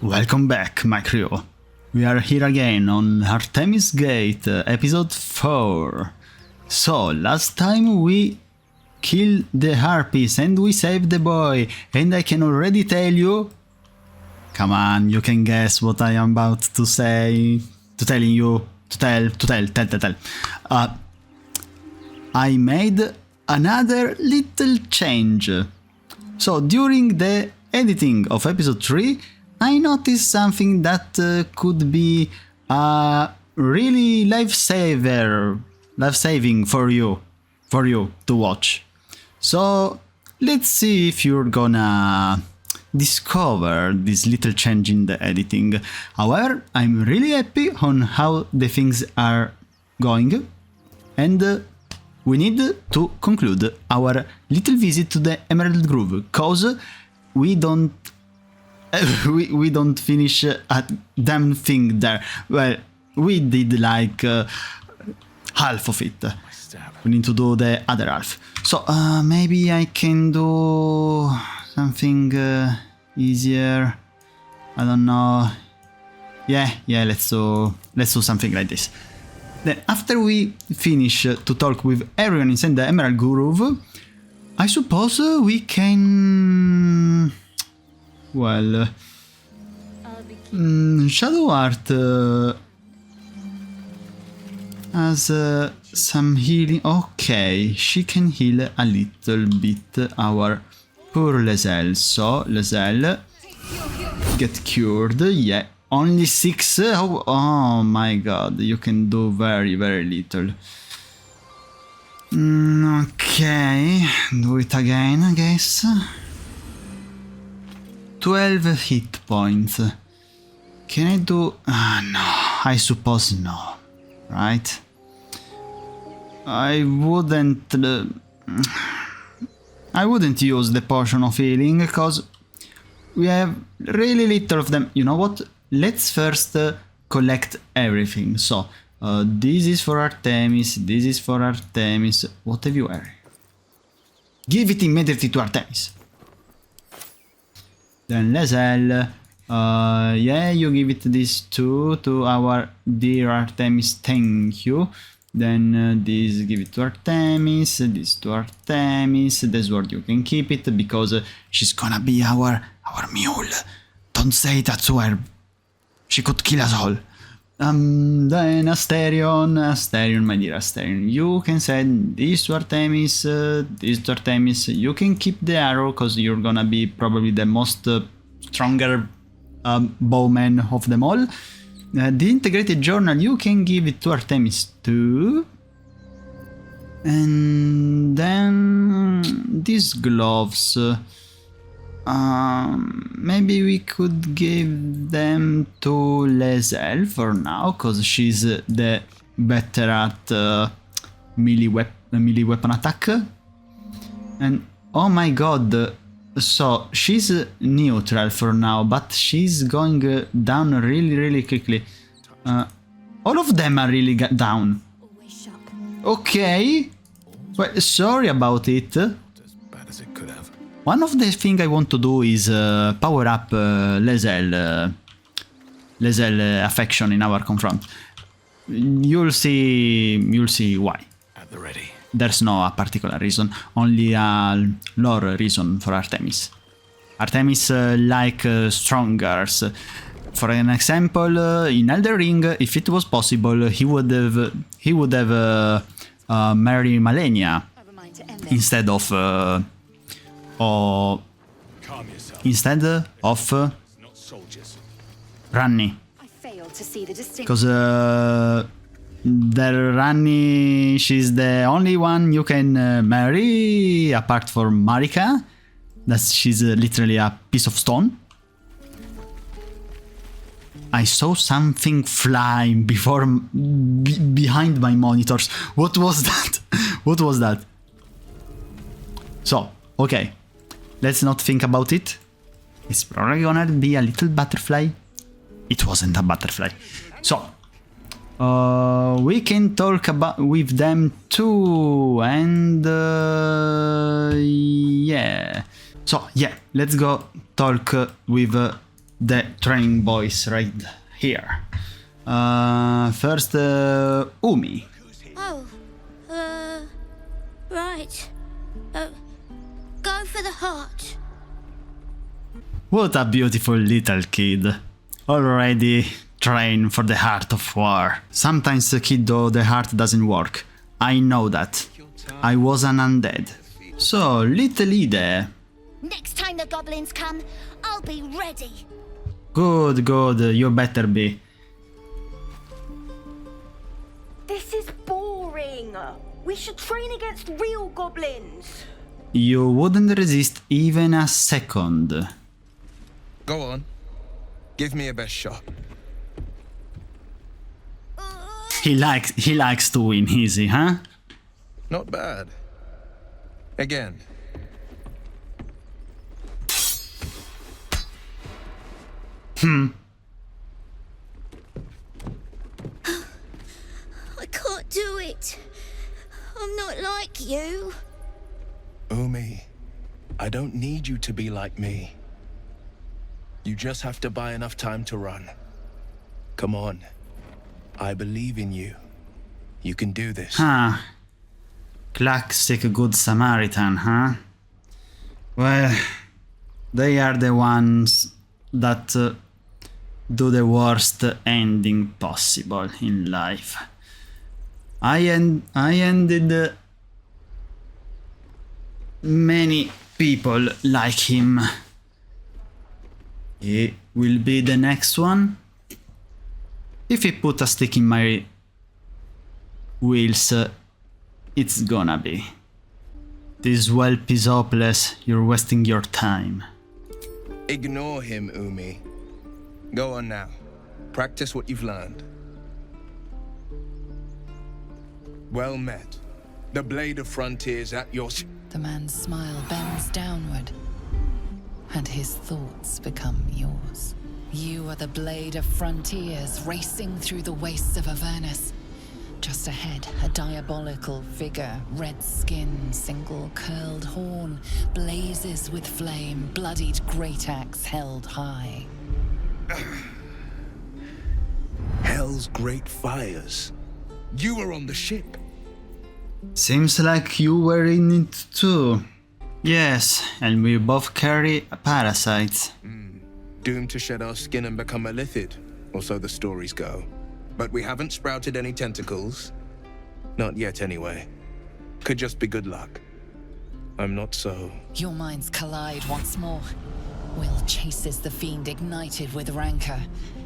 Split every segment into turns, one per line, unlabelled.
Welcome back, my crew. We are here again on Arthemis Gate, episode 4. So, last time we killed the harpies and we saved the boy, and I can already tell you... Come on, you can guess what I am about to say, tell. I made another little change. So, during the editing of episode 3, I noticed something that could be really life-saving for you to watch. So let's see if you're gonna discover this little change in the editing. However, I'm really happy on how the things are going, and we need to conclude our little visit to the Emerald Grove, cause we don't finish a damn thing there. Well, we did like half of it. We need to do the other half. So maybe I can do something easier. I don't know. Yeah. Let's do something like this. Then after we finish to talk with everyone inside the Emerald Grove, I suppose we can. Well, Shadow Art has some healing. Okay, she can heal a little bit our poor Lae'zel. So, Lae'zel, get cured. Yeah, only 6. Oh my god, you can do very, very little. Okay, do it again, I guess. 12 hit points. Can I do... no, I suppose no. Right? I wouldn't use the potion of healing, because we have really little of them. You know what? Let's first collect everything. So, this is for Arthemis, this is for Arthemis. What have you wearing? Give it immediately to Arthemis. Then Lae'zel, yeah, you give it this too to our dear Arthemis, thank you. Then this, give it to Arthemis, this to Arthemis, the sword you can keep it, because she's gonna be our mule. Don't say that to her, she could kill us all. Then Asterion, my dear Asterion, you can send this to Arthemis, this to Arthemis. You can keep the arrow, because you're gonna be probably the most stronger bowman of them all. The integrated journal, you can give it to Arthemis too. And then these gloves, maybe we could give them to Lae'zel for now, because she's the better at melee weapon attack. And oh my god, so she's neutral for now, but she's going down really quickly. All of them are really down. Okay, well, sorry about it. One of the things I want to do is power up Lae'zel affection in our confront. You'll see why.
At the ready.
There's no particular reason, only a lore reason for Arthemis. Arthemis like strongers. For an example, in Elden Ring, if it was possible, he would have married Malenia instead of Ranni, because Ranni, she's the only one you can marry apart from Marika. She's literally a piece of stone. I saw something flying behind my monitors. What was that? What was that? So, okay, let's not think about it. It's probably gonna be a little butterfly. It wasn't a butterfly. So, we can talk with them too, and yeah. So yeah, let's go talk with the training boys right here. First, Umi.
Oh, right. Go for the heart.
What a beautiful little kid. Already trained for the heart of war. Sometimes, kiddo, the heart doesn't work. I know that. I was an undead. So, little Ide.
Next time the goblins come, I'll be ready.
Good, good, you better be.
This is boring. We should train against real goblins.
You wouldn't resist even a second.
Go on. Give me a best shot.
He likes to win easy, huh?
Not bad. Again.
I can't do it. I'm not like you.
Umi, I don't need you to be like me. You just have to buy enough time to run. Come on. I believe in you. You can do this.
Huh. Classic Good Samaritan, huh? Well, they are the ones that do the worst ending possible in life. I ended many people like him. He will be the next one. If he put a stick in my wheels, it's gonna be. This whelp is hopeless, you're wasting your time.
Ignore him, Umi. Go on now. Practice what you've learned. Well met. The blade of frontiers at your...
The man's smile bends downward, and his thoughts become yours. You are the blade of frontiers racing through the wastes of Avernus. Just ahead, a diabolical figure, red skin, single curled horn, blazes with flame, bloodied great axe held high.
Hell's great fires.
You were on the ship.
Seems like you were in it too. Yes, and we both carry parasites.
Doomed to shed our skin and become a lithid, or so the stories go. But we haven't sprouted any tentacles. Not yet, anyway. Could just be good luck. I'm not so...
Your minds collide once more. Wyll chases the fiend ignited with rancor.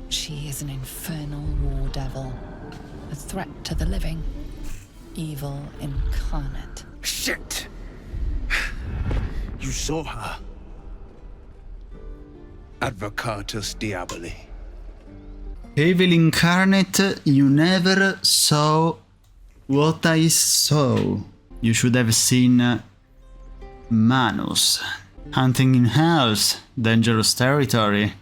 She is an infernal war devil. A threat to the living. Evil incarnate.
Shit! You saw her. Advocatus Diaboli.
Evil incarnate, you never saw what I saw. You should have seen Manus hunting in Hell's dangerous territory.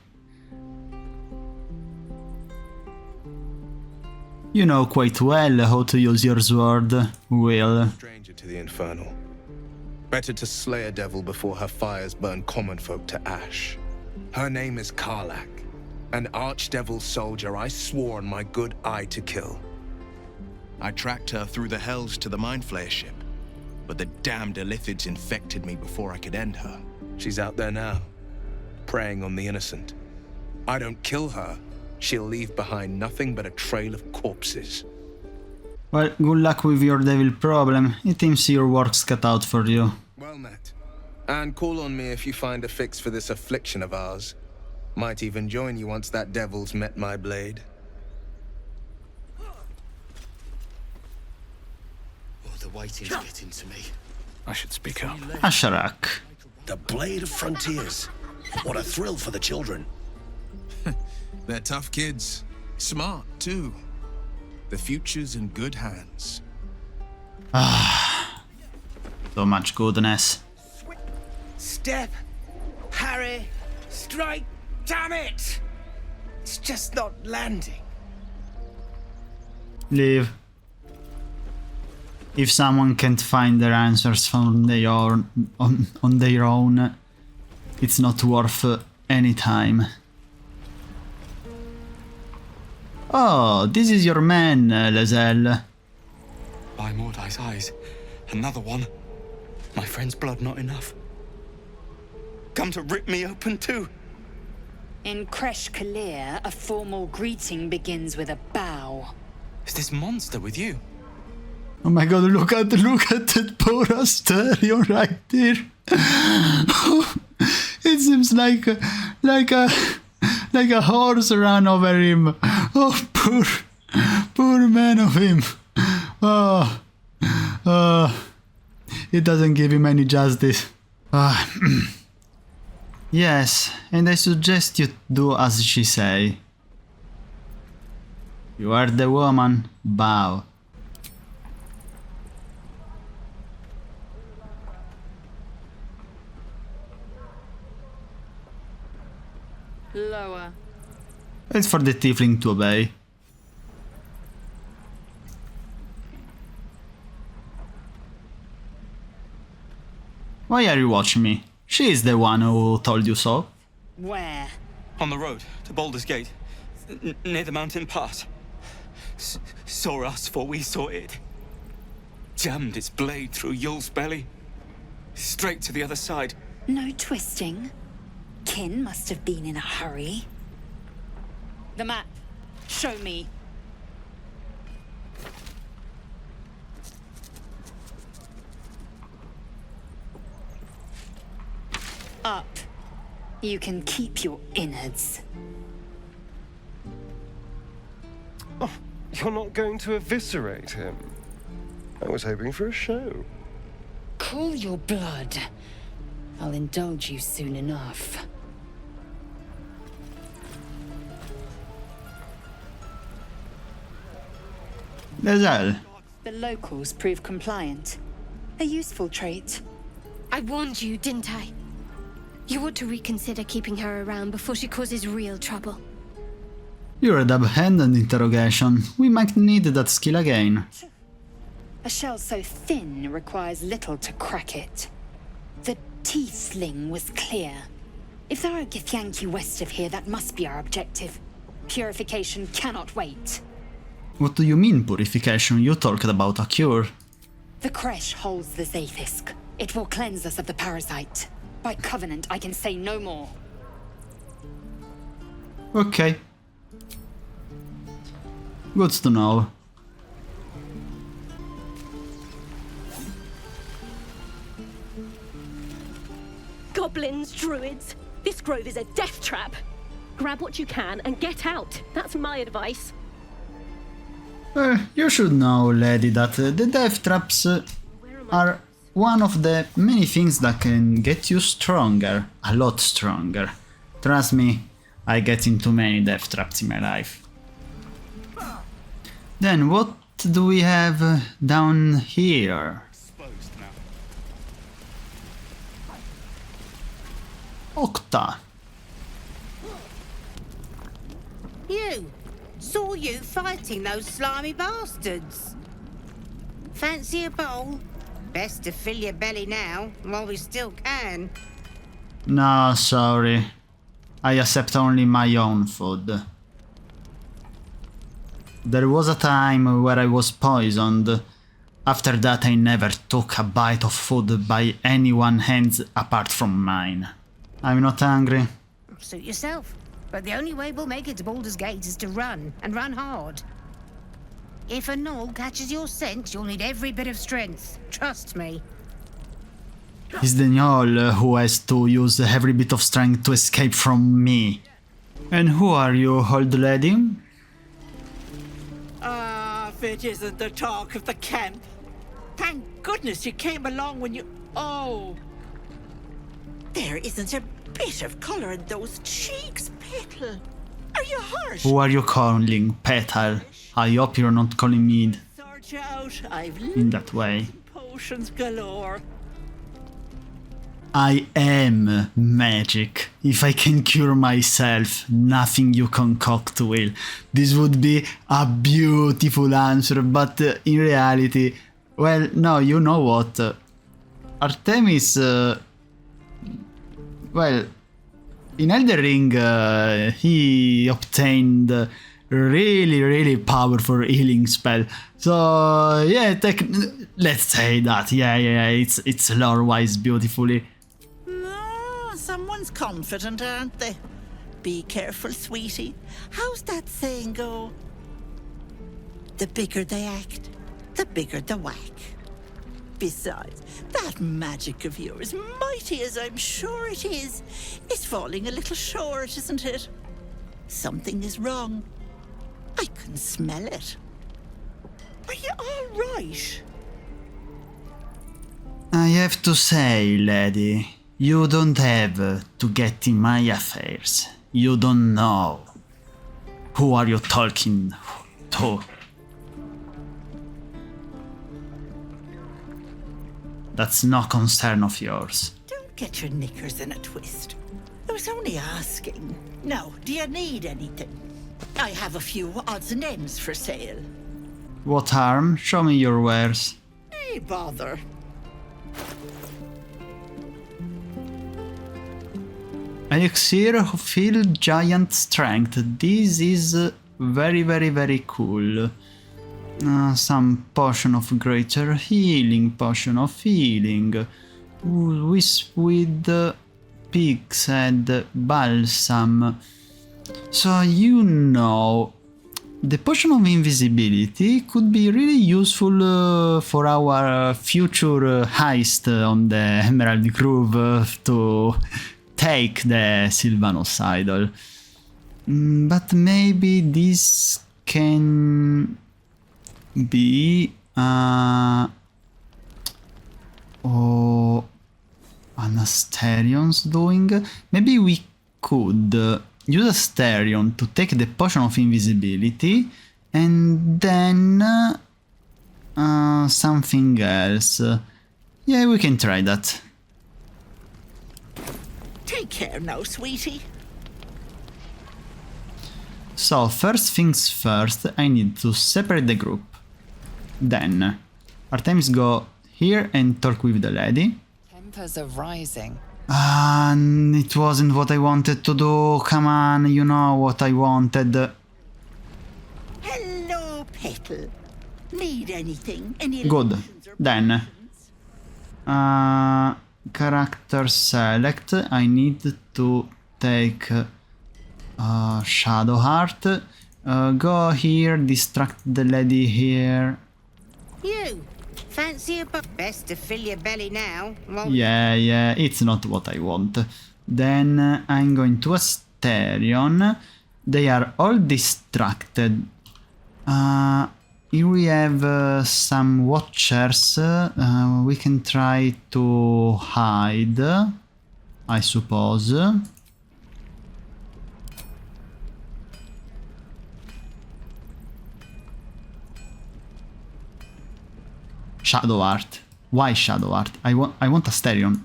You know quite well how to use your sword, Wyll.
Stranger to the infernal. Better to slay a devil before her fires burn common folk to ash. Her name is Karlach, an archdevil soldier I swore on my good eye to kill.
I tracked her through the hells to the Mind Flayer ship, but the damned Illithids infected me before I could end her.
She's out there now, preying on the innocent. I don't kill her, she'll leave behind nothing but a trail of corpses.
Well, good luck with your devil problem. It seems your work's cut out for you.
Well met. And call on me if you find a fix for this affliction of ours. Might even join you once that devil's met my blade.
Oh, the waiting's getting to me.
I should speak up.
Asharak.
The Blade of Frontiers. What a thrill for the children.
They're tough kids. Smart, too. The future's in good hands.
So much goodness.
Step, Harry, strike, damn it! It's just not landing.
Leave. If someone can't find their answers on their own, it's not worth any time. Oh, this is your man, Lae'zel.
By Mordai's eyes, another one. My friend's blood not enough. Come to rip me open too.
In Kresh Kalir, a formal greeting begins with a bow.
Is this monster with you?
Oh my god, look at that poor Asterion right there. It seems like a horse ran over him. Oh, poor man of him. Oh, it doesn't give him any justice. Yes, and I suggest you do as she say. You are the woman, bow.
Lower.
Wait for the tiefling to obey. Why are you watching me? She is the one who told you so.
Where?
On the road to Baldur's Gate, near the mountain pass. Saw us, for we saw it. Jammed its blade through Yul's belly, straight to the other side.
No twisting. Kin must have been in a hurry. The map. Show me. Up. You can keep your innards.
Oh, you're not going to eviscerate him. I was hoping for a show.
Cool your blood. I'll indulge you soon enough.
Lae'zel.
The locals prove compliant. A useful trait.
I warned you, didn't I? You ought to reconsider keeping her around before she causes real trouble.
You're a double-handed interrogation. We might need that skill again.
A shell so thin requires little to crack it. The tiefling was clear. If there are Githyanki west of here, that must be our objective. Purification cannot wait.
What do you mean, purification? You talked about a cure.
The Kresh holds the Zaithisk. It will cleanse us of the parasite. By covenant, I can say no more.
Okay. Good to know.
Goblins, druids. This grove is a death trap. Grab what you can and get out. That's my advice.
You should know, lady, that the death traps are one of the many things that can get you stronger. A lot stronger. Trust me, I get into many death traps in my life. Then what do we have down here? Octa.
You! Saw you fighting those slimy bastards. Fancy a bowl? Best to fill your belly now, while we still can.
No, sorry. I accept only my own food. There was a time where I was poisoned. After that I never took a bite of food by anyone's hands apart from mine. I'm not hungry.
Suit yourself. But the only way we'll make it to Baldur's Gate is to run, and run hard. If a gnoll catches your scent, you'll need every bit of strength. Trust me.
It's the gnoll who has to use every bit of strength to escape from me. And who are you, old lady?
If it isn't the talk of the camp. Thank goodness you came along when you... Oh! There isn't a bit of colour in those cheeks, Petal. Are you hurt?
Who are you calling Petal? I hope you're not calling me
Sort you out. I've
in that way.
potions galore.
I am magic. If I can cure myself, nothing you concoct will. This would be a beautiful answer, but in reality, well, no, you know what? Artemis, well, in Elden Ring, he obtained really powerful healing spell. So yeah, let's say that. Yeah, it's lore-wise beautifully.
No, someone's confident, aren't they? Be careful, sweetie. How's that saying go? The bigger they act, the bigger the whack. Besides, that magic of yours, mighty as I'm sure it is falling a little short, isn't it? Something is wrong. I can smell it. Are you all right?
I have to say, lady, you don't have to get in my affairs. You don't know. Who are you talking to? That's no concern of yours.
Don't get your knickers in a twist. I was only asking. Now, do you need anything? I have a few odds and ends for sale.
What harm? Show me your wares.
Hey, bother.
Elixir fill giant strength. This is very cool. Some potion of greater healing, potion of healing, wisp with pig's head, balsam. So you know, the potion of invisibility could be really useful for our future heist on the Emerald Grove to take the Sylvanos idol. But maybe this can be an Asterion's doing. Maybe we could use Asterion to take the potion of invisibility and then something else. Yeah, we can try that.
Take care now, sweetie.
So, first things first, I need to separate the group. Then, Artemis go here and talk with the lady.
Tempers are rising.
It wasn't what I wanted to do. Come on, you know what I wanted.
Hello, Petal. Need anything? Any
Good.
illusions or
Then, character select. I need to take Shadowheart. Go here, distract the lady here.
You fancy a best to fill your belly now? Well,
Yeah, it's not what I want. Then I'm going to Asterion. They are all distracted. Here we have some watchers. We can try to hide, I suppose. Shadow Art. Why Shadow Art? I want Asterion.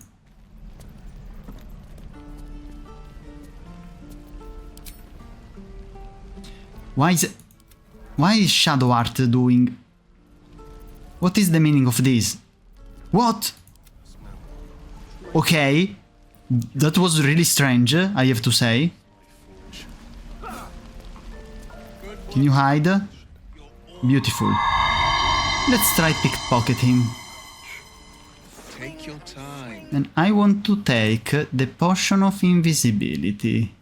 Why is Shadow Art doing? What is the meaning of this? What? Okay, that was really strange, I have to say. Can you hide? Beautiful. Let's try pickpocket him.
Take your time.
And I want to take the potion of invisibility.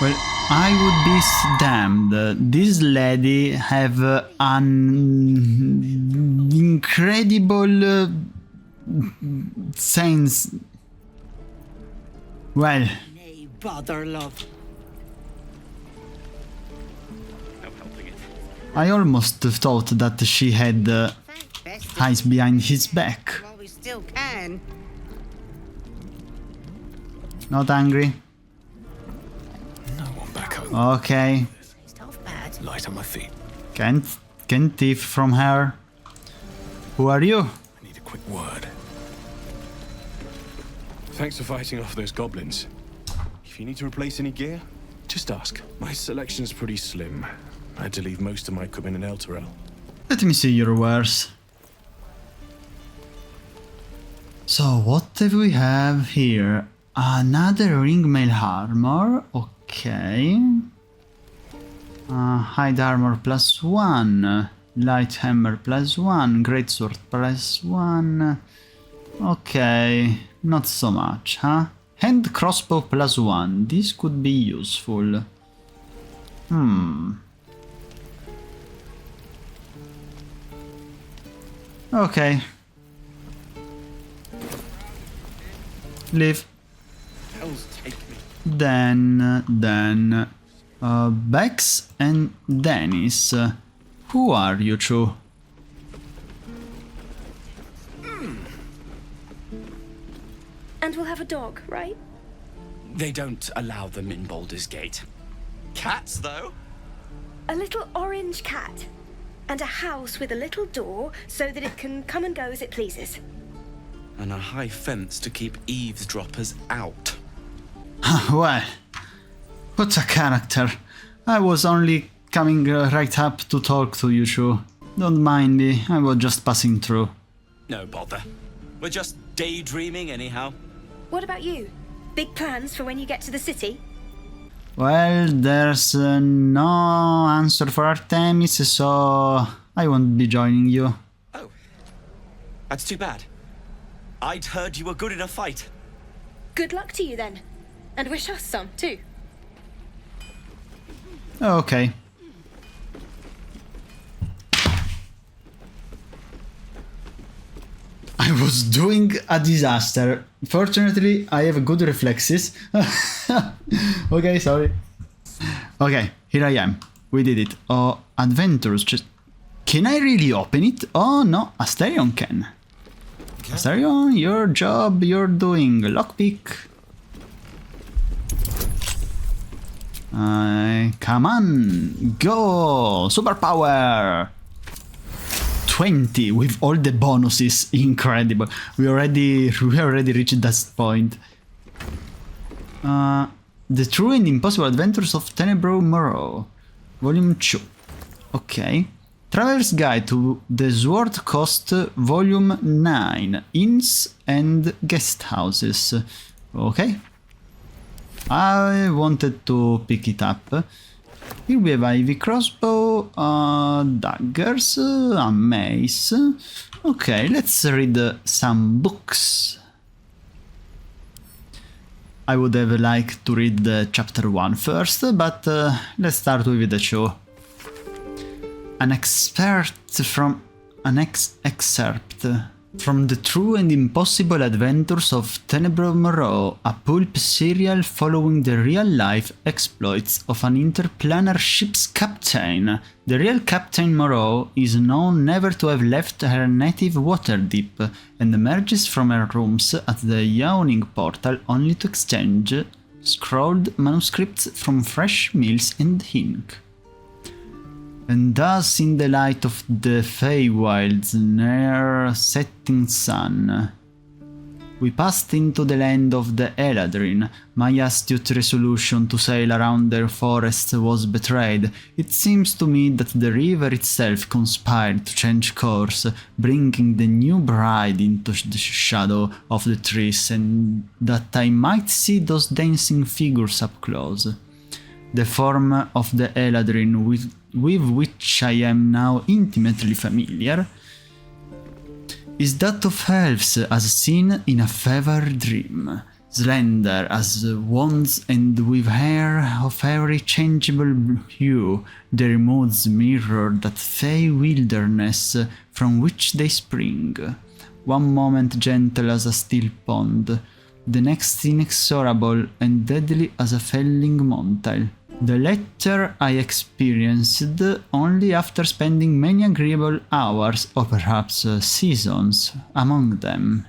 Well, I would be damned. This lady have an incredible sense. Well,
Nay, bother, love.
I almost thought that she had eyes behind his back.
while we still can.
Not angry?
No one back home.
Okay.
Light on my feet.
Can't thief from her. Who are you?
I need a quick word. Thanks for fighting off those goblins. If you need to replace any gear, just ask. My selection's pretty slim. I had to leave most of my equipment in Elturel.
Let me see your wares. So what do we have here? Another ringmail armor, okay. Hide armor +1, light hammer +1, greatsword +1. Okay, not so much, huh? Hand crossbow +1, this could be useful. Okay. Leave. Then, Bex and Dennis. Who are you two?
And we'll have a dog, right?
They don't allow them in Baldur's Gate.
Cats, though?
A little orange cat. And a house with a little door so that it can come and go as it pleases.
And a high fence to keep eavesdroppers out.
Well, what a character. I was only coming right up to talk to you two. Don't mind me, I was just passing through.
No bother. We're just daydreaming anyhow.
What about you? Big plans for when you get to the city?
Well, there's no answer for Arthemis, so I won't be joining you.
Oh, that's too bad. I'd heard you were good in a fight.
Good luck to you then. And wish us some, too.
Okay. I was doing a disaster. Fortunately, I have good reflexes. Okay, sorry. Okay, here I am. We did it. Oh, adventures. Just... Can I really open it? Oh no, Asterion can. Asterion, your job you're doing. Lockpick. Come on, go! Superpower! 20 with all the bonuses, incredible. We already reached that point. The True and Impossible Adventures of Tenebro Morrow, Volume 2. Okay. Traveler's Guide to the Sword Coast, Volume 9, Inns and Guest Houses. Okay. I wanted to pick it up. Here we have Ivy Crossbow, daggers, a mace. Okay, let's read some books. I would have liked to read the chapter 1 first, but let's start with the 2. An excerpt from The True and Impossible Adventures of Tenebro Morrow, a pulp serial following the real-life exploits of an interplanar ship's captain. The real Captain Morrow is known never to have left her native Waterdeep, and emerges from her rooms at the Yawning Portal only to exchange scrawled manuscripts from fresh meals and ink. And thus, in the light of the Feywild's near setting sun, we passed into the land of the Eladrin. My astute resolution to sail around their forests was betrayed. It seems to me that the river itself conspired to change course, bringing the new bride into the shadow of the trees, and that I might see those dancing figures up close. The form of the Eladrin with which I am now intimately familiar is that of elves as seen in a fevered dream, slender as wands and with hair of every changeable hue. Their moods mirror that fey wilderness from which they spring, one moment gentle as a still pond, the next inexorable and deadly as a felling mountain. The latter I experienced only after spending many agreeable hours, or perhaps seasons, among them.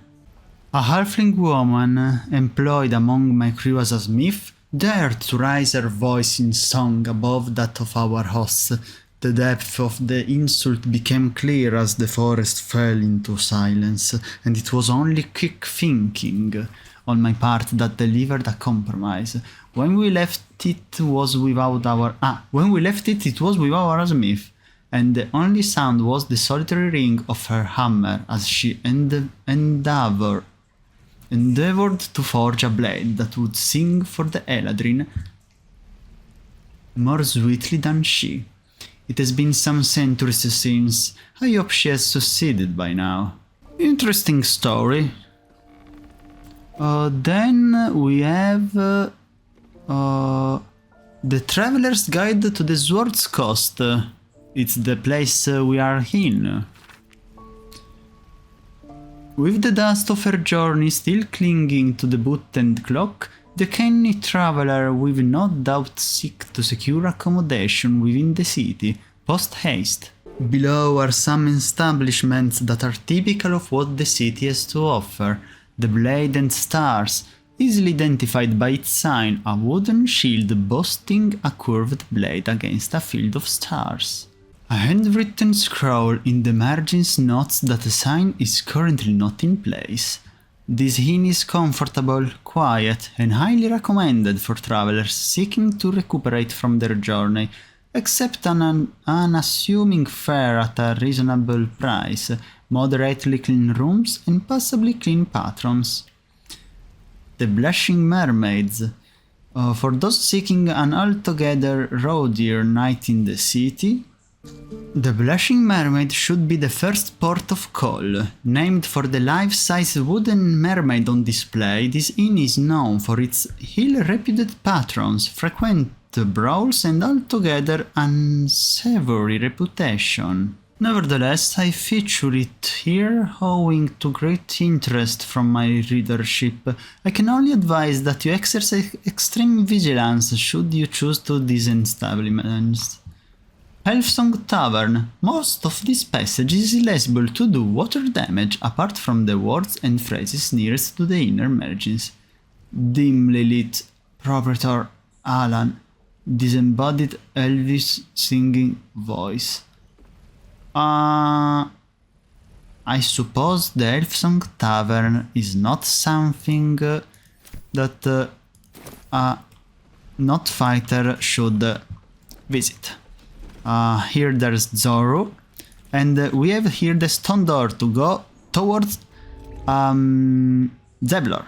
A halfling woman, employed among my crew as a smith, dared to raise her voice in song above that of our hosts. The depth of the insult became clear as the forest fell into silence, and it was only quick thinking on my part that delivered a compromise. When we left it was without our smith, and the only sound was the solitary ring of her hammer as she endeavored endeavored to forge a blade that would sing for the Eladrin more sweetly than she. It has been some centuries since. I hope she has succeeded by now. Interesting story. Then we have the Traveler's Guide to the Sword's Coast. It's the place we are in. With the dust of her journey still clinging to the boot and cloak, the canny traveler will no doubt seek to secure accommodation within the city, post-haste. Below are some establishments that are typical of what the city has to offer. The Blade and Stars, easily identified by its sign, a wooden shield boasting a curved blade against a field of stars. A handwritten scroll in the margins notes that the sign is currently not in place. This inn is comfortable, quiet, and highly recommended for travelers seeking to recuperate from their journey, except an unassuming fare at a reasonable price, moderately clean rooms, and possibly clean patrons. The Blushing Mermaids. For those seeking an altogether rowdier night in the city, the Blushing Mermaid should be the first port of call. Named for the life-size wooden mermaid on display, this inn is known for its ill-reputed patrons, frequent brawls, and altogether unsavory reputation. Nevertheless, I feature it here owing to great interest from my readership. I can only advise that you exercise extreme vigilance should you choose to these establishments. Elfsong Tavern. Most of this passage is illegible to do water damage apart from the words and phrases nearest to the inner margins. Dimly lit. Proprietor Alan. Disembodied Elvis singing voice. I suppose the Elfsong Tavern is not something that a not fighter should visit. Here there's Zorru, and we have here the stone door to go towards Zavlor.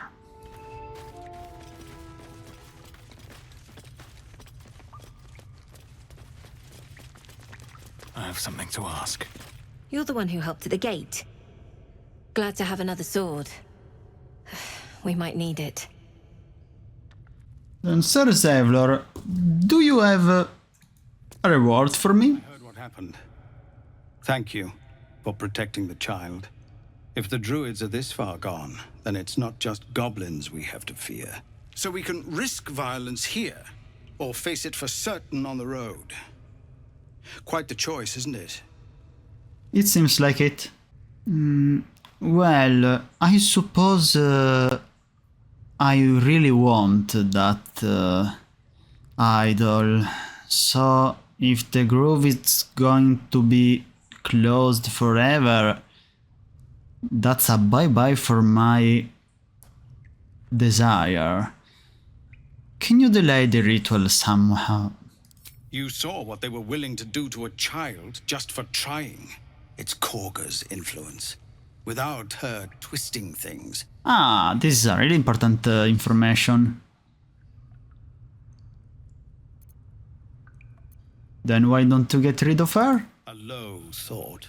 I have something to ask.
You're the one who helped at the gate. Glad to have another sword. We might need it.
And Sir Zavlor, do you have a reward for me?
I heard what happened. Thank you for protecting the child. If the druids are this far gone, then it's not just goblins we have to fear. So we can risk violence here, or face it for certain on the road. Quite the choice, isn't it?
It seems like it. Well, I suppose I really want that idol. So if the grove is going to be closed forever, that's a bye-bye for my desire. Can you delay the ritual somehow?
You saw what they were willing to do to a child just for trying. It's Korga's influence. Without her twisting things.
Ah, this is a really important information. Then why don't you get rid of her?
A low thought.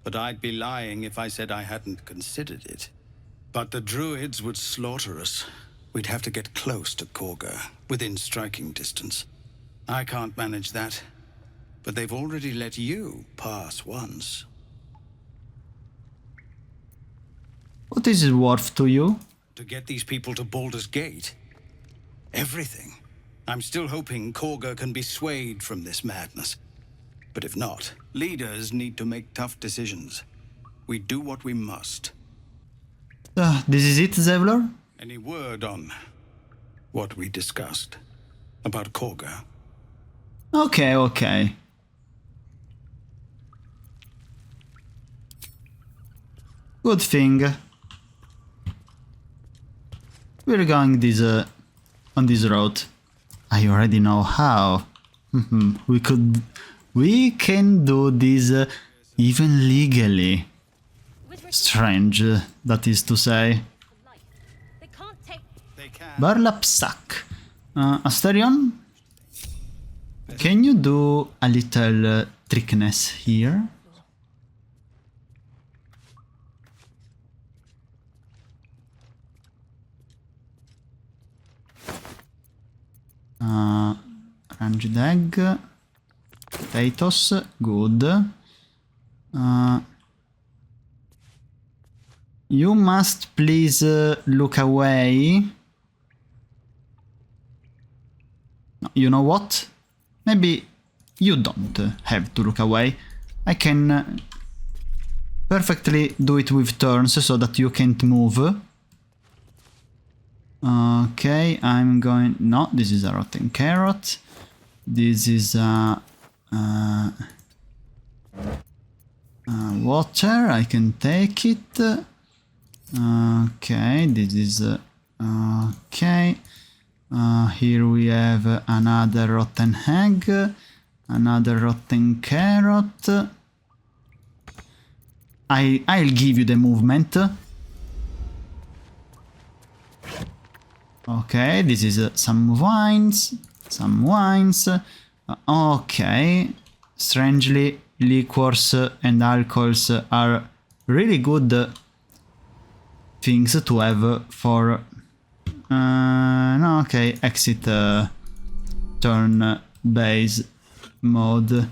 But I'd be lying if I said I hadn't considered it. But the druids would slaughter us. We'd have to get close to Korga, within striking distance. I can't manage that. But they've already let you pass once.
What is it worth to you?
To get these people to Baldur's Gate. Everything. I'm still hoping Korga can be swayed from this madness. But if not, leaders need to make tough decisions. We do what we must.
This is it, Zavlor?
Any word on what we discussed about Korga?
Okay. Good thing. We're going this on this road. I already know how. We can do this even legally. Strange, that is to say. Burlap sack. Asterion, can you do a little trickness here? Ranged egg. Potatoes, good. You must please look away. You know what? Maybe you don't have to look away. I can perfectly do it with turns so that you can't move. Okay, I'm going... No, this is a rotten carrot. This is a... water, I can take it. Okay, this is... okay. Here we have another rotten egg, another rotten carrot. I'll give you the movement. Okay, this is some wines. Okay, strangely, liquors and alcohols are really good things to have for... no, okay, exit turn-based mode.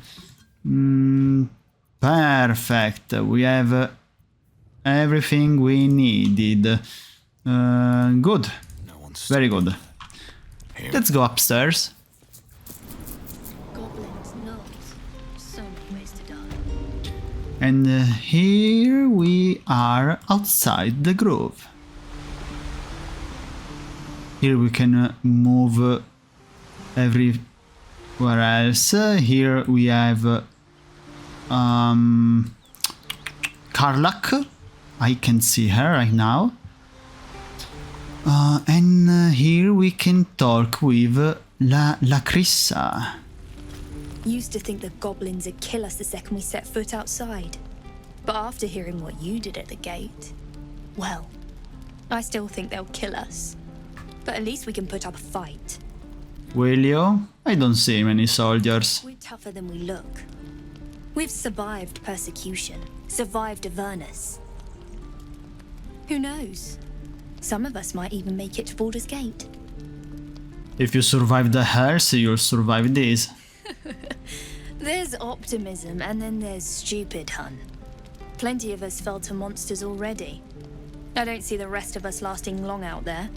Perfect, we have everything we needed. Good, very good. Let's go upstairs. And here we are outside the grove. Here we can move everywhere else. Here we have Karlach. I can see her right now. And here we can talk with Lacrissa.
Used to think the goblins would kill us the second we set foot outside. But after hearing what you did at the gate, well, I still think they'll kill us. But at least we can put up a fight.
Will you? I don't see many soldiers.
We're tougher than we look. We've survived persecution, survived Avernus. Who knows? Some of us might even make it to Baldur's Gate.
If you survive the hearse, you'll survive this.
There's optimism, and then there's stupid, hun. Plenty of us fell to monsters already. I don't see the rest of us lasting long out there.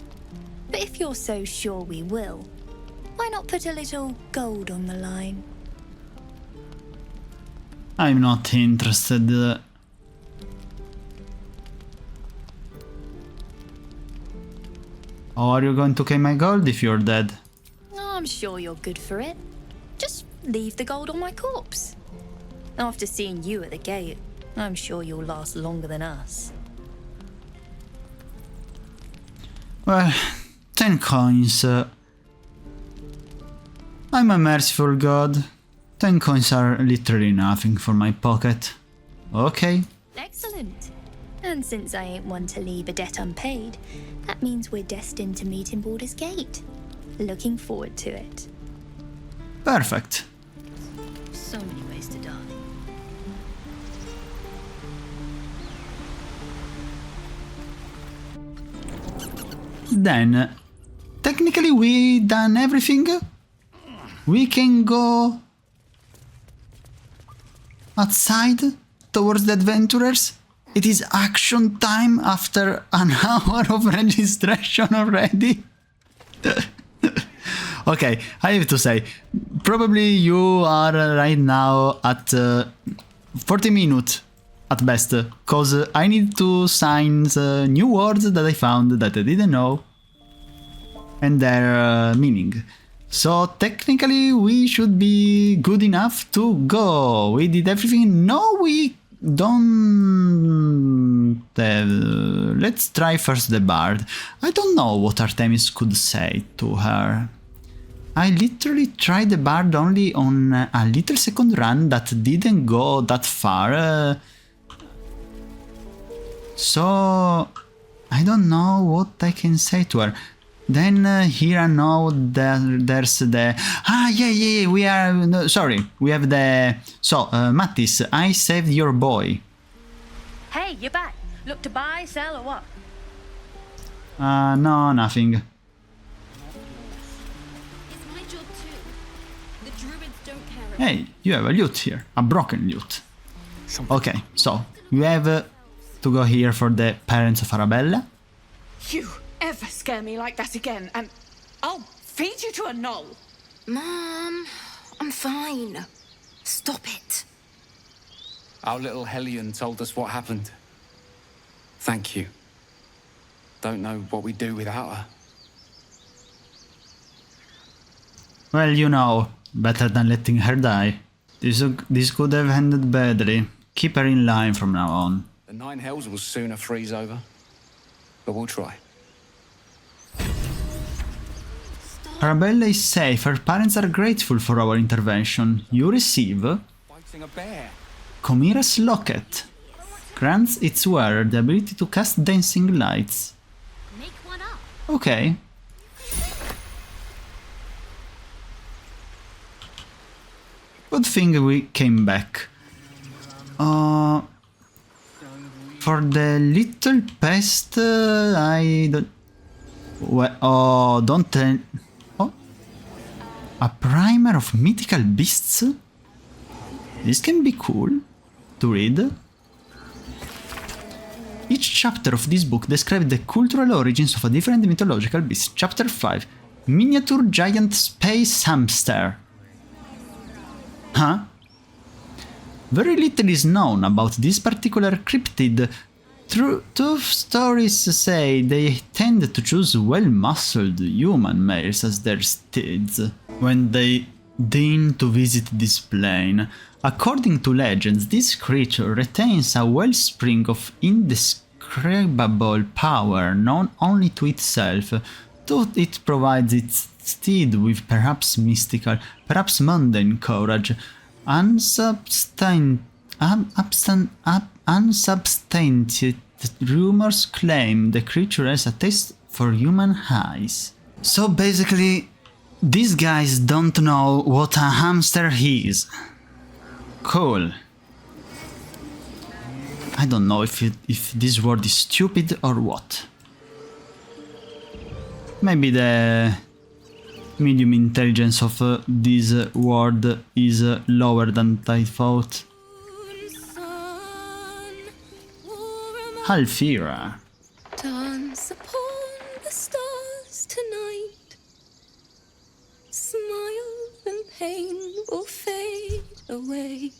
But if you're so sure we will, why not put a little gold on the line?
I'm not interested. How are you going to claim my gold if you're dead?
I'm sure you're good for it. Just leave the gold on my corpse. After seeing you at the gate, I'm sure you'll last longer than us.
Well, 10 coins. I'm a merciful god. 10 coins are literally nothing for my pocket. Okay.
Excellent. And since I ain't one to leave a debt unpaid, that means we're destined to meet in Baldur's Gate. Looking forward to it.
Perfect.
So many ways to die.
Then, technically we done everything. We can go outside towards the adventurers. It is action time after an hour of registration already. Okay, I have to say, probably you are right now at 40 minutes at best, cause I need to sign new words that I found that I didn't know and their meaning. So technically we should be good enough to go. We did everything. No, we don't. Let's try first the bard. I don't know what Artemis could say to her. I literally tried the bard only on a little second run that didn't go that far. So I don't know what I can say to her. Then here I know there's the... yeah, we are... No, sorry, we have the... So, Mattis, I saved your boy.
Hey, you're back. Look to buy, sell, or what?
No, nothing.
It's my job too. The druids don't care.
Hey, you have a lute here. A broken lute. Okay, so, you have to go here for the parents of Arabella.
You ever scare me like that again, and I'll feed you to a knoll.
Mom, I'm fine. Stop it.
Our little Hellion told us what happened. Thank you. Don't know what we'd do without her.
Well, you know, better than letting her die. This could have ended badly. Keep her in line from now on.
The Nine Hells will sooner freeze over. But we'll try.
Arabella is safe. Her parents are grateful for our intervention. You receive...
Fighting a bear.
Comira's Locket. Grants its wearer the ability to cast dancing lights.
Make one up.
Okay. Good thing we came back. For the little pest, I don't... Well, oh, don't tell... Oh? A primer of mythical beasts? This can be cool to read. Each chapter of this book describes the cultural origins of a different mythological beast. Chapter 5. Miniature giant space hamster. Huh? Very little is known about this particular cryptid. Two stories say they tend to choose well-muscled human males as their steeds when they deign to visit this plane. According to legends, this creature retains a wellspring of indescribable power known only to itself, though it provides its steed with perhaps mystical, perhaps mundane courage. Unsubstantiated rumors claim the creature has a taste for human eyes. So basically, these guys don't know what a hamster is. Cool. I don't know if this word is stupid or what. Maybe the medium intelligence of this word is lower than I thought. Alfira.
Dance upon the stars tonight. Smile and pain will fade away.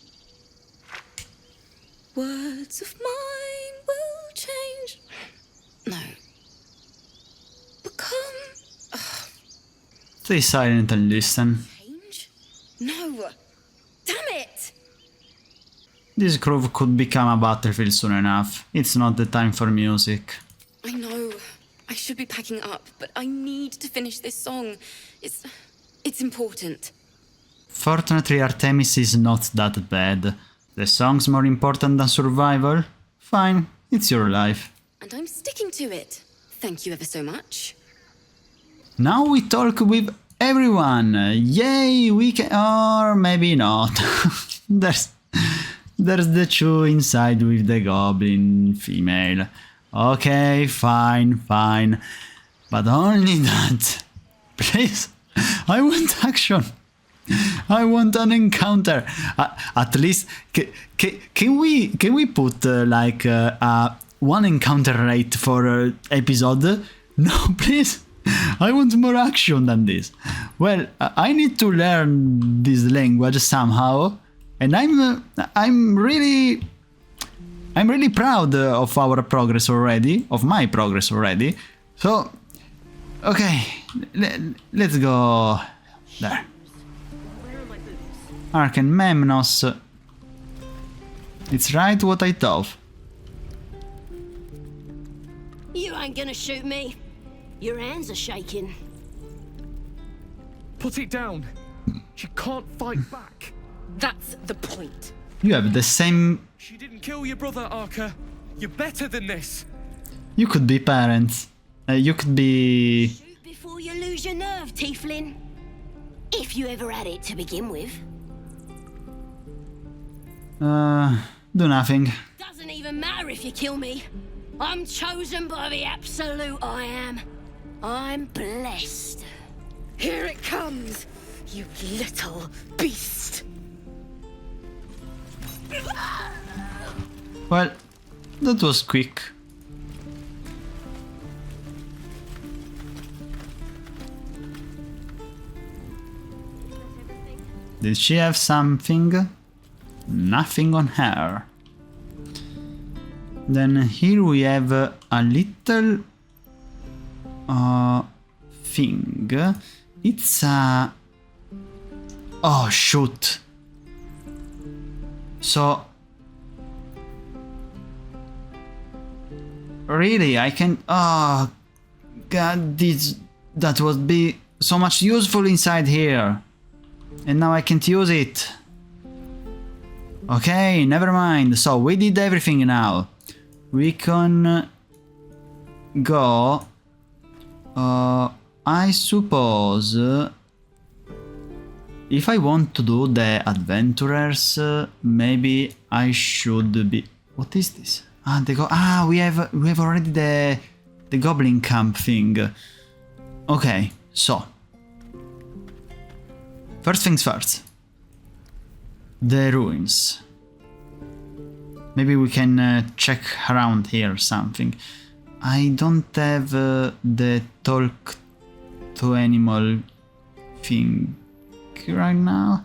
Words of mine will change. No. Become.
Stay silent and listen.
No. Damn it!
This groove could become a battlefield soon enough. It's not the time for music.
I know. I should be packing up, but I need to finish this song. It's important.
Fortunately, Arthemis is not that bad. The song's more important than survival? Fine, it's your life.
And I'm sticking to it. Thank you ever so much.
Now we talk with everyone. Yay, we can... or maybe not. There's the two inside with the goblin female. Okay, fine. But only that. Please, I want action. I want an encounter. At least, can we put like one encounter rate for episode? No, please. I want more action than this. Well, I need to learn this language somehow, and I'm really proud of our progress already, of my progress already. So, okay, let's go there. Arken Memnos. It's right what I thought.
You ain't gonna shoot me. Your hands are shaking.
Put it down. She can't fight back.
That's the point.
You have the same...
She didn't kill your brother, Arca. You're better than this.
You could be parents. You could be
lose your nerve, Tieflin. If you ever had it to begin with.
Do nothing.
Doesn't even matter if you kill me. I'm chosen by the Absolute, I am. I'm blessed. Here it comes, you little beast.
Well, that was quick. Did she have something? Nothing on her. Then here we have a little thing. It's a... Oh, shoot. So... Really, I can... Oh, God, that would be so much useful inside here. And now I can't use it. Okay, never mind. So we did everything now. We can go... I suppose... if I want to do the adventurers, maybe I should be... What is this? Ah, we have already the goblin camp thing. Okay, so... First things first. The ruins. Maybe we can check around here something. I don't have the talk to animal thing right now.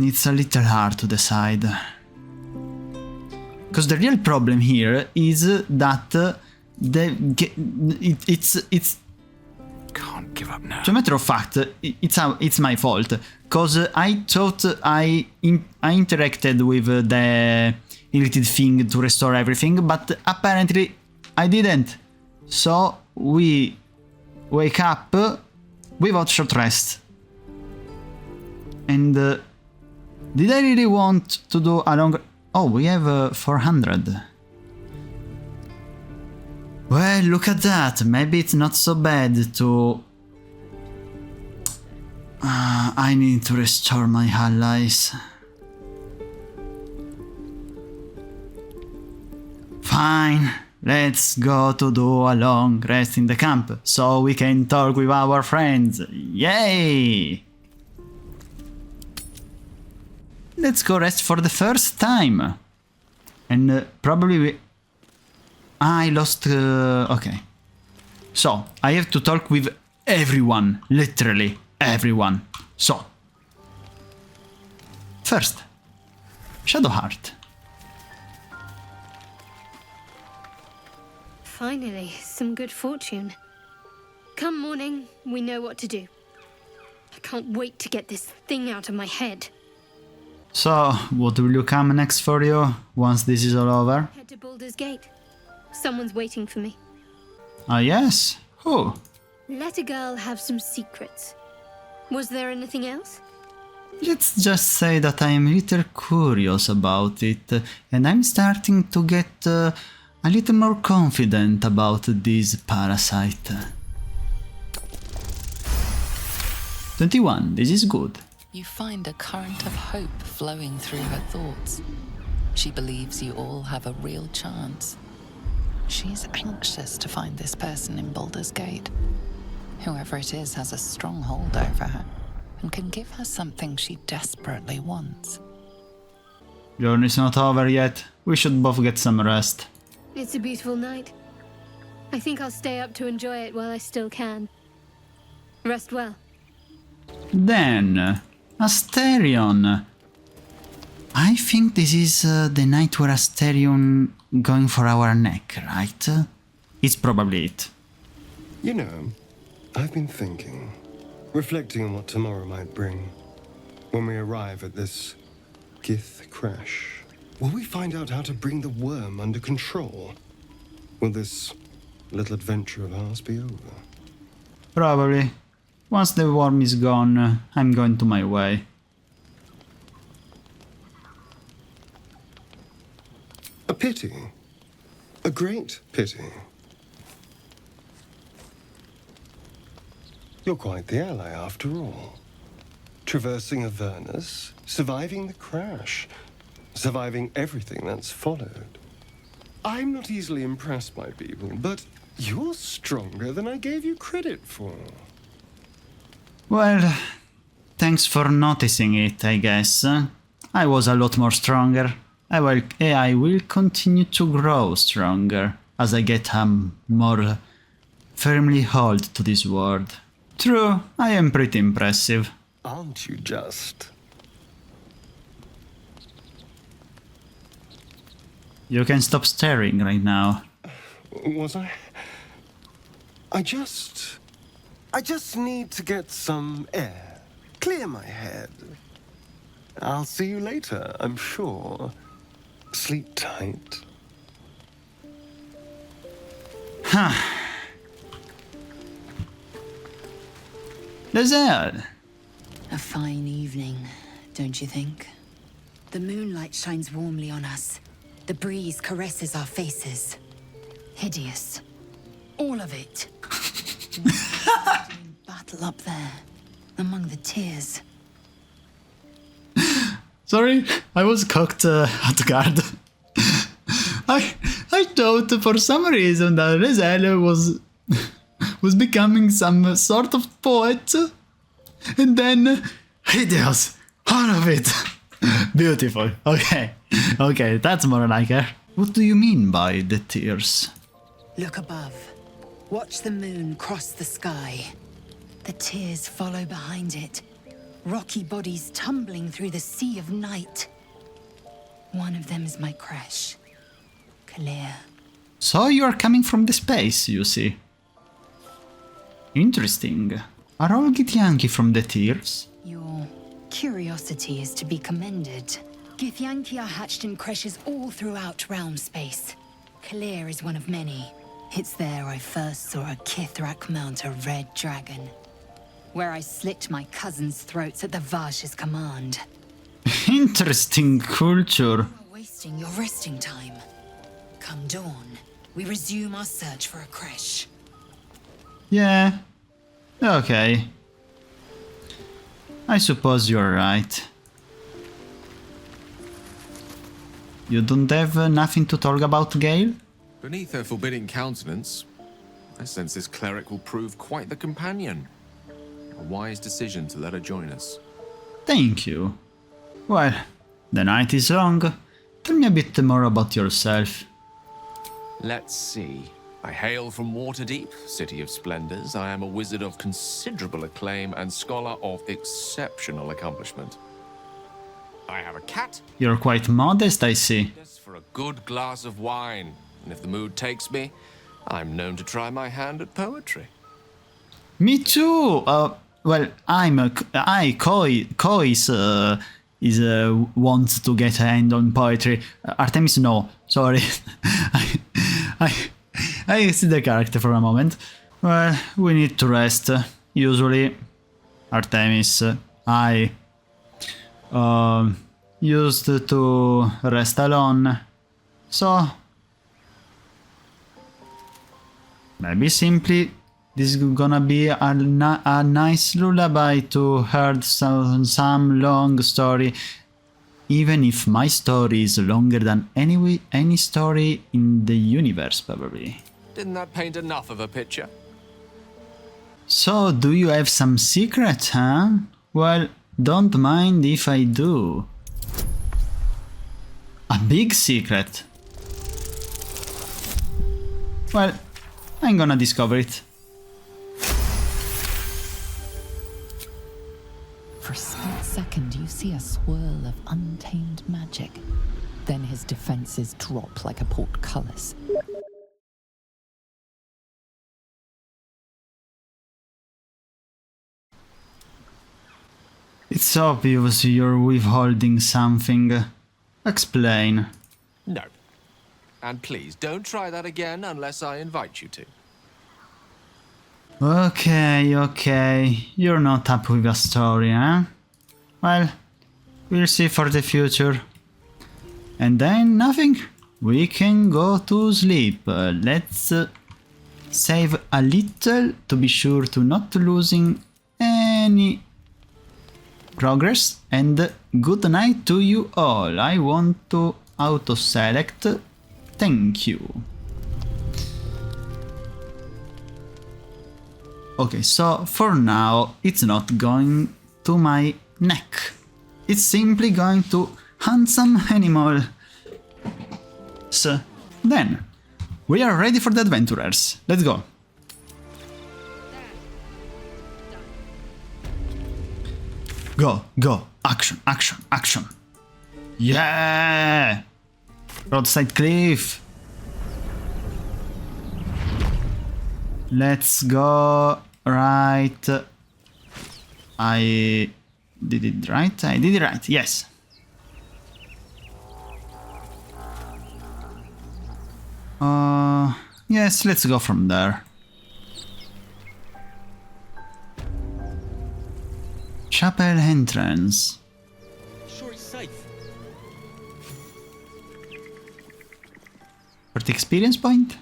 It's a little hard to decide. Because the real problem here is that it's
can't give up now.
As a matter of fact, it's my fault, cause I thought I interacted with the irritated thing to restore everything, but apparently I didn't. So we wake up without short rest. And did I really want to do a longer? Oh, we have 400. Well, look at that. Maybe it's not so bad to... I need to restore my allies. Fine. Let's go to do a long rest in the camp, so we can talk with our friends. Yay! Let's go rest for the first time. And probably we... I lost... okay. So, I have to talk with everyone. Literally, everyone. So. First. Shadowheart.
Finally, some good fortune. Come morning, we know what to do. I can't wait to get this thing out of my head.
So, what will you come next for you, once this is all over?
Head to Baldur's Gate. Someone's waiting for me.
Ah, yes? Who?
Let a girl have some secrets. Was there anything else?
Let's just say that I am a little curious about it, and I'm starting to get a little more confident about this parasite. 21, this is good.
You find a current of hope flowing through her thoughts. She believes you all have a real chance. She's anxious to find this person in Baldur's Gate. Whoever it is has a strong hold over her and can give her something she desperately wants.
Journey's not over yet. We should both get some rest.
It's a beautiful night. I think I'll stay up to enjoy it while I still can. Rest well.
Then, Asterion. I think this is the night where Asterion going for our neck, right? It's probably it.
You know, I've been thinking, reflecting on what tomorrow might bring. When we arrive at this Gith crash, will we find out how to bring the worm under control? Will this little adventure of ours be over?
Probably. Once the worm is gone, I'm going to my way.
A pity. A great pity. You're quite the ally after all. Traversing Avernus, surviving the crash, surviving everything that's followed. I'm not easily impressed by people, but you're stronger than I gave you credit for.
Well, thanks for noticing it, I guess. I was a lot more stronger. I will continue to grow stronger as I get more firmly hold to this world. True, I am pretty impressive.
Aren't you just?
You can stop staring right now.
Was I? I just need to get some air. Clear my head. I'll see you later, I'm sure. Sleep tight.
Huh. Lae'zel.
A fine evening, don't you think? The moonlight shines warmly on us. The breeze caresses our faces. Hideous. All of it. Battle up there, among the tears.
Sorry, I was caught at guard. I thought for some reason that Lae'zel was becoming some sort of poet, and then hideous, all of it. Beautiful. Okay, that's more like her. What do you mean by the tears?
Look above. Watch the moon cross the sky. The tears follow behind it. Rocky bodies tumbling through the sea of night. One of them is my crush, Clear.
So you are coming from the space, you see. Interesting. Are all Githyanki from the tears?
Your curiosity is to be commended. Githyanki are hatched in creches all throughout realm space. Clear is one of many. It's there I first saw a Kithrak mount a red dragon. Where I slit my cousins' throats at the Vash's command.
Interesting culture.
You're wasting your resting time. Come dawn, we resume our search for a creche.
Yeah. Okay. I suppose you're right. You don't have nothing to talk about, Gale?
Beneath her forbidding countenance, I sense this cleric will prove quite the companion. A wise decision to let her join us.
Thank you. Well, the night is long. Tell me a bit more about yourself.
Let's see. I hail from Waterdeep, City of Splendors. I am a wizard of considerable acclaim and scholar of exceptional accomplishment. I have a cat.
You're quite modest, I see.
For a good glass of wine. And if the mood takes me, I'm known to try my hand at poetry.
Me too. Well, Kois wants to get a hand on poetry. Artemis, no. Sorry. I see the character for a moment. Well, we need to rest. Usually, Artemis, I used to rest alone. So, maybe simply this is gonna be a nice lullaby to hear some long story, even if my story is longer than any story in the universe, probably.
Didn't that paint enough of a picture?
So, do you have some secret, huh? Well, don't mind if I do. A big secret. Well, I'm gonna discover it.
For a split second, you see a swirl of untamed magic. Then his defenses drop like a portcullis.
It's obvious you're withholding something. Explain.
No. And please, don't try that again unless I invite you to.
Okay. You're not up with a story, huh? Well, we'll see for the future. And then nothing? we can go to sleep. Let's save a little to be sure to not losing any progress, and good night to you all. I want to auto-select. Thank you. Okay, so for now it's not going to my neck. It's simply going to handsome animal. So then we are ready for the adventurers. Let's go. Go, go, action, action, action. Yeah! Roadside cliff. Let's go right. I did it right? I did it right, yes. Yes, let's go from there. Chapel entrance.
Sure it's safe.
For the experience point?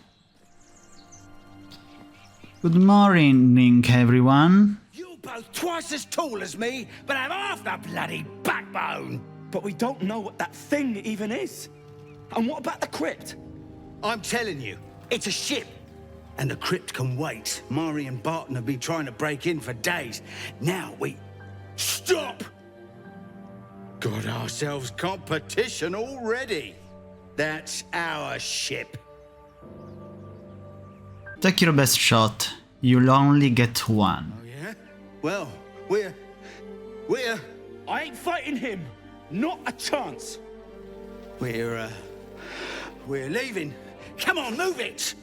Good morning, everyone.
You're both twice as tall as me, but have half the bloody backbone.
But we don't know what that thing even is. And what about the crypt?
I'm telling you, it's a ship. And the crypt can wait. Mari and Barton have been trying to break in for days. Now we... Stop! Got ourselves competition already. That's our ship.
Take your best shot. You'll only get one.
Oh, yeah? Well, we're...
I ain't fighting him. Not a chance.
We're leaving. Come on, move it!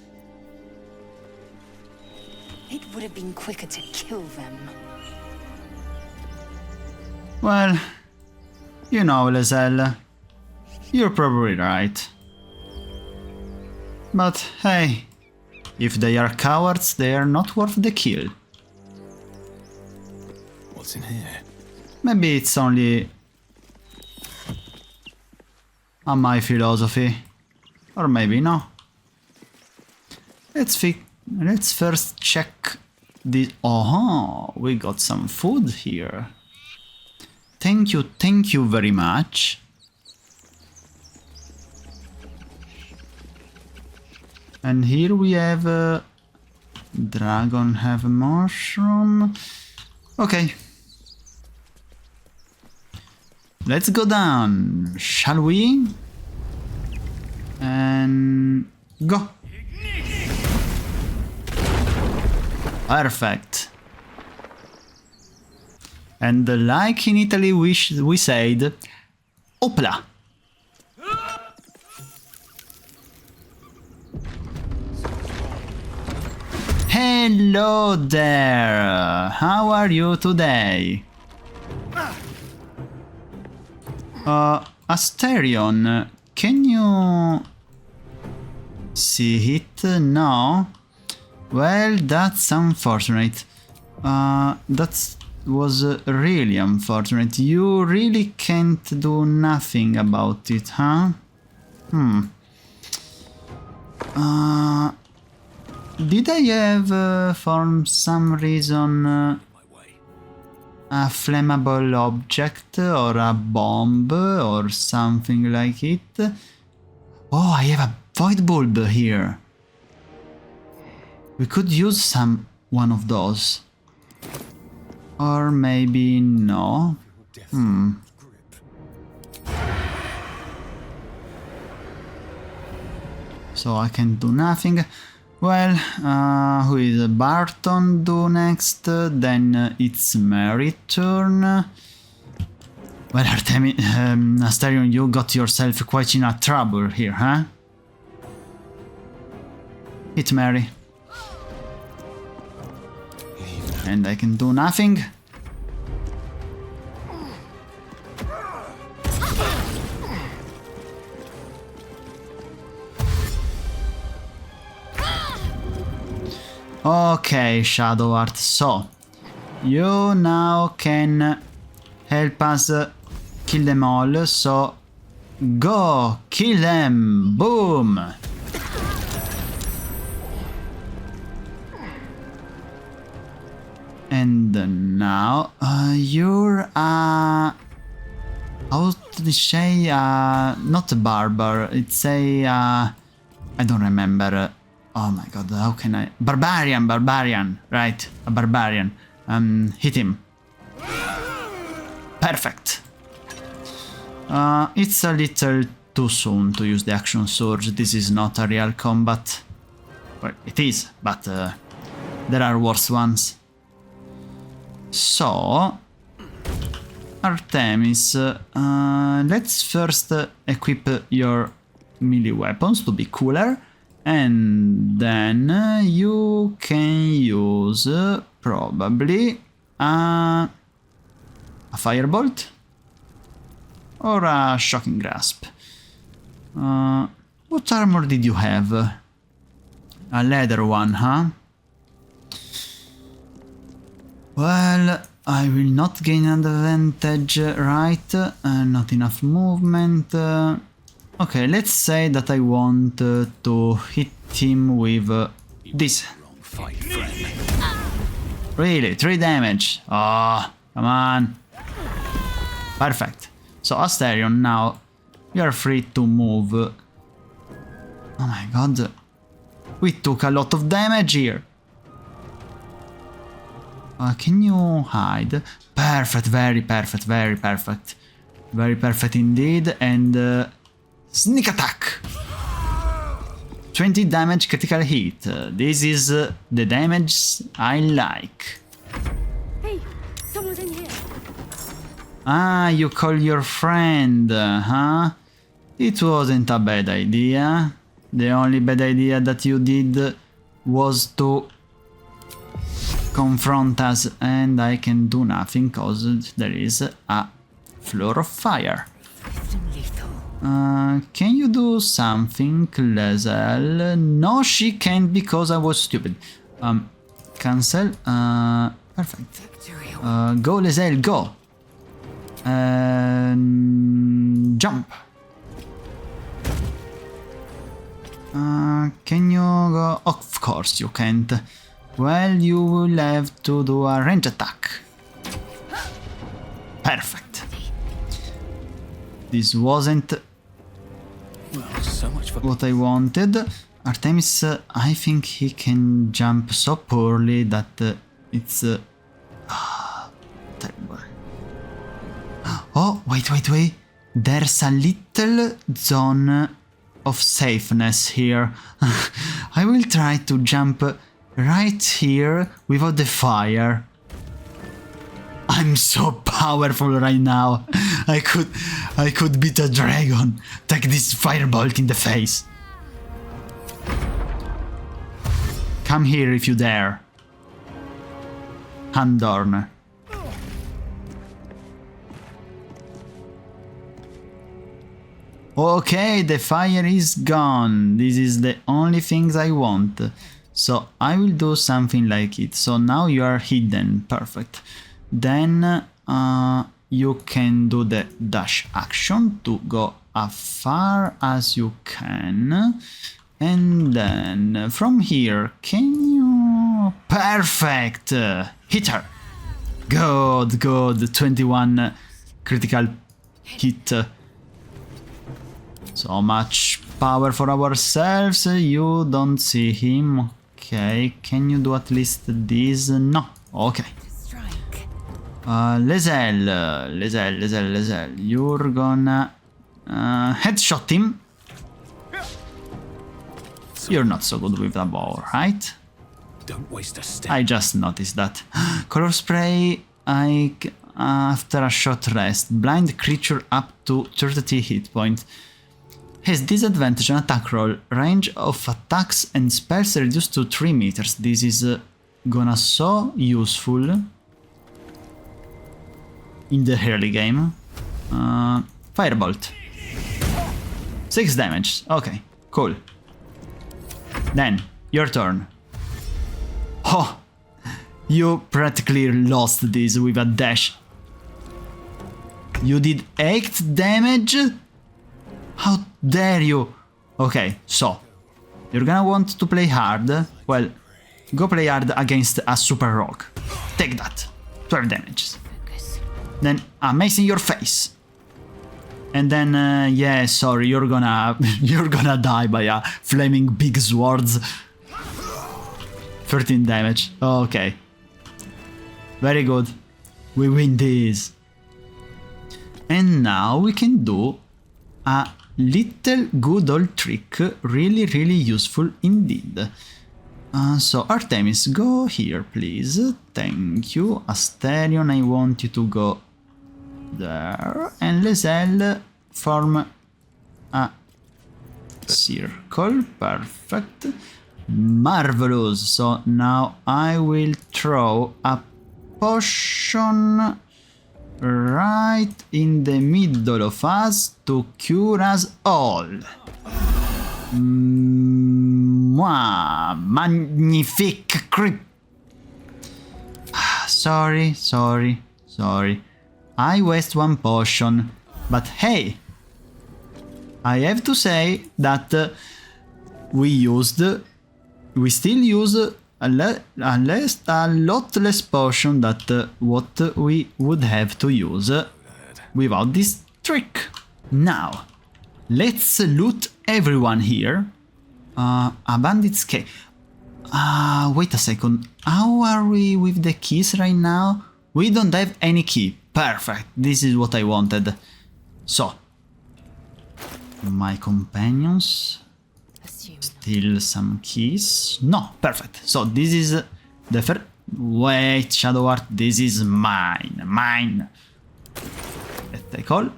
It would have been quicker to kill them.
Well, you know, Lae'zel, you're probably right. But hey, if they are cowards, they are not worth the kill.
What's in here?
Maybe it's only my philosophy, or maybe no. Let's first check the... Oh, we got some food here. Thank you very much. And here we have a dragon, have a mushroom. Okay. Let's go down, shall we? And go. Perfect. And like in Italy we said, opla. Hello there. How are you today? Asterion, can you see it? No? Well, that's unfortunate. That was really unfortunate. You really can't do nothing about it, huh? Did I have, for some reason, a flammable object or a bomb or something like it? Oh, I have a void bulb here. We could use one of those. Or maybe no. So I can do nothing. Well, who is Barton do next? Then it's Mary's turn. Well, Artemis, Asterion, you got yourself quite in a trouble here, huh? It's Mary. And I can do nothing. Okay, Shadow Art, so you now can help us kill them all, so Go! Kill them! Boom! And now you're how to say not a barber, it's a I don't remember. Oh my god, how can I? Barbarian, right? A barbarian. Hit him. Perfect. It's a little too soon to use the action surge. This is not a real combat. Well, it is, but there are worse ones. So, Arthemis, let's first equip your melee weapons to be cooler, and then you can use probably a firebolt or a shocking grasp. What armor did you have? A leather one, huh? Well, I will not gain an advantage, right? Not enough movement. Okay, let's say that I want to hit him with this. Really? 3 damage? Oh, come on. Perfect. So, Asterion, now you are free to move. Oh my god. We took a lot of damage here. Can you hide? Perfect, very perfect, very perfect. Very perfect indeed. And sneak attack! 20 damage critical hit. This is the damage I like.
Hey, someone's in here.
Ah, you call your friend, huh? It wasn't a bad idea. The only bad idea that you did was to confront us, and I can do nothing cause there is a floor of fire. Can you do something, Lae'zel? No, she can't because I was stupid. Cancel. Perfect. Go, Lae'zel, go. Jump. Can you go? Of course you can't. Well, you will have to do a range attack. Perfect. This wasn't what I wanted. Artemis, I think he can jump so poorly that it's terrible. Oh, wait. There's a little zone of safeness here. I will try to jump right here without the fire. I'm so powerful right now. I could beat a dragon. Take this firebolt in the face. Come here if you dare. Handorn. Okay, the fire is gone. This is the only things I want. So I will do something like it. So now you are hidden. Perfect. Then you can do the dash action to go as far as you can. And then from here, can you... Perfect! Hit her! Good. 21 critical hit. So much power for ourselves. You don't see him. Okay, can you do at least this? No. Okay. Lae'zel. You're gonna headshot him. You're not so good with the bow, right?
Don't waste a step.
I just noticed that. Color spray. After a short rest, blind creature up to 30 hit points. Has disadvantage on attack roll. Range of attacks and spells reduced to 3 meters. This is gonna so useful in the early game. Firebolt. 6 damage. Okay, cool. Then, your turn. Oh, you practically lost this with a dash. You did 8 damage? How dare you? Okay, so you're gonna want to play hard. Well, go play hard against a super rogue. Take that. 12 damages. Then amazing your face. And then, yeah, sorry, you're gonna die by a flaming big swords. 13 damage. Okay. Very good. We win this. And now we can do a little good old trick. Really, really useful indeed. So Artemis, go here, please. Thank you. Asterion, I want you to go there. And Lae'zel, form a circle. Perfect. Marvelous. So now I will throw a potion right in the middle of us to cure us all. Magnifique creep. Sorry. I waste one potion, but hey, I have to say that we still use a lot less potion than what we would have to use without this trick. Now, let's loot everyone here. A bandit's cave. Wait a second. How are we with the keys right now? We don't have any key. Perfect. This is what I wanted. So, my companions. Still some keys. No, perfect. So this is the first. Wait, Shadow Art. This is mine. Let's take all.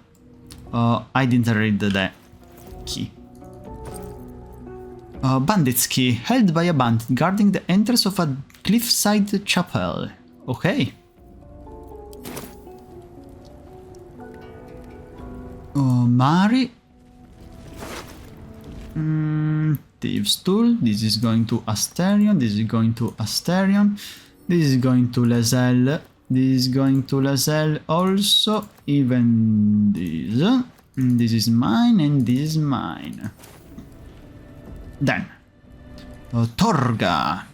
I didn't read the key. Bandit's key, held by a bandit guarding the entrance of a cliffside chapel. Okay. Mari. Thieves Tool. This is going to Asterion. This is going to Asterion. This is going to Lae'zel. This is going to Lae'zel also. Even this. This is mine and this is mine. Then. Torga.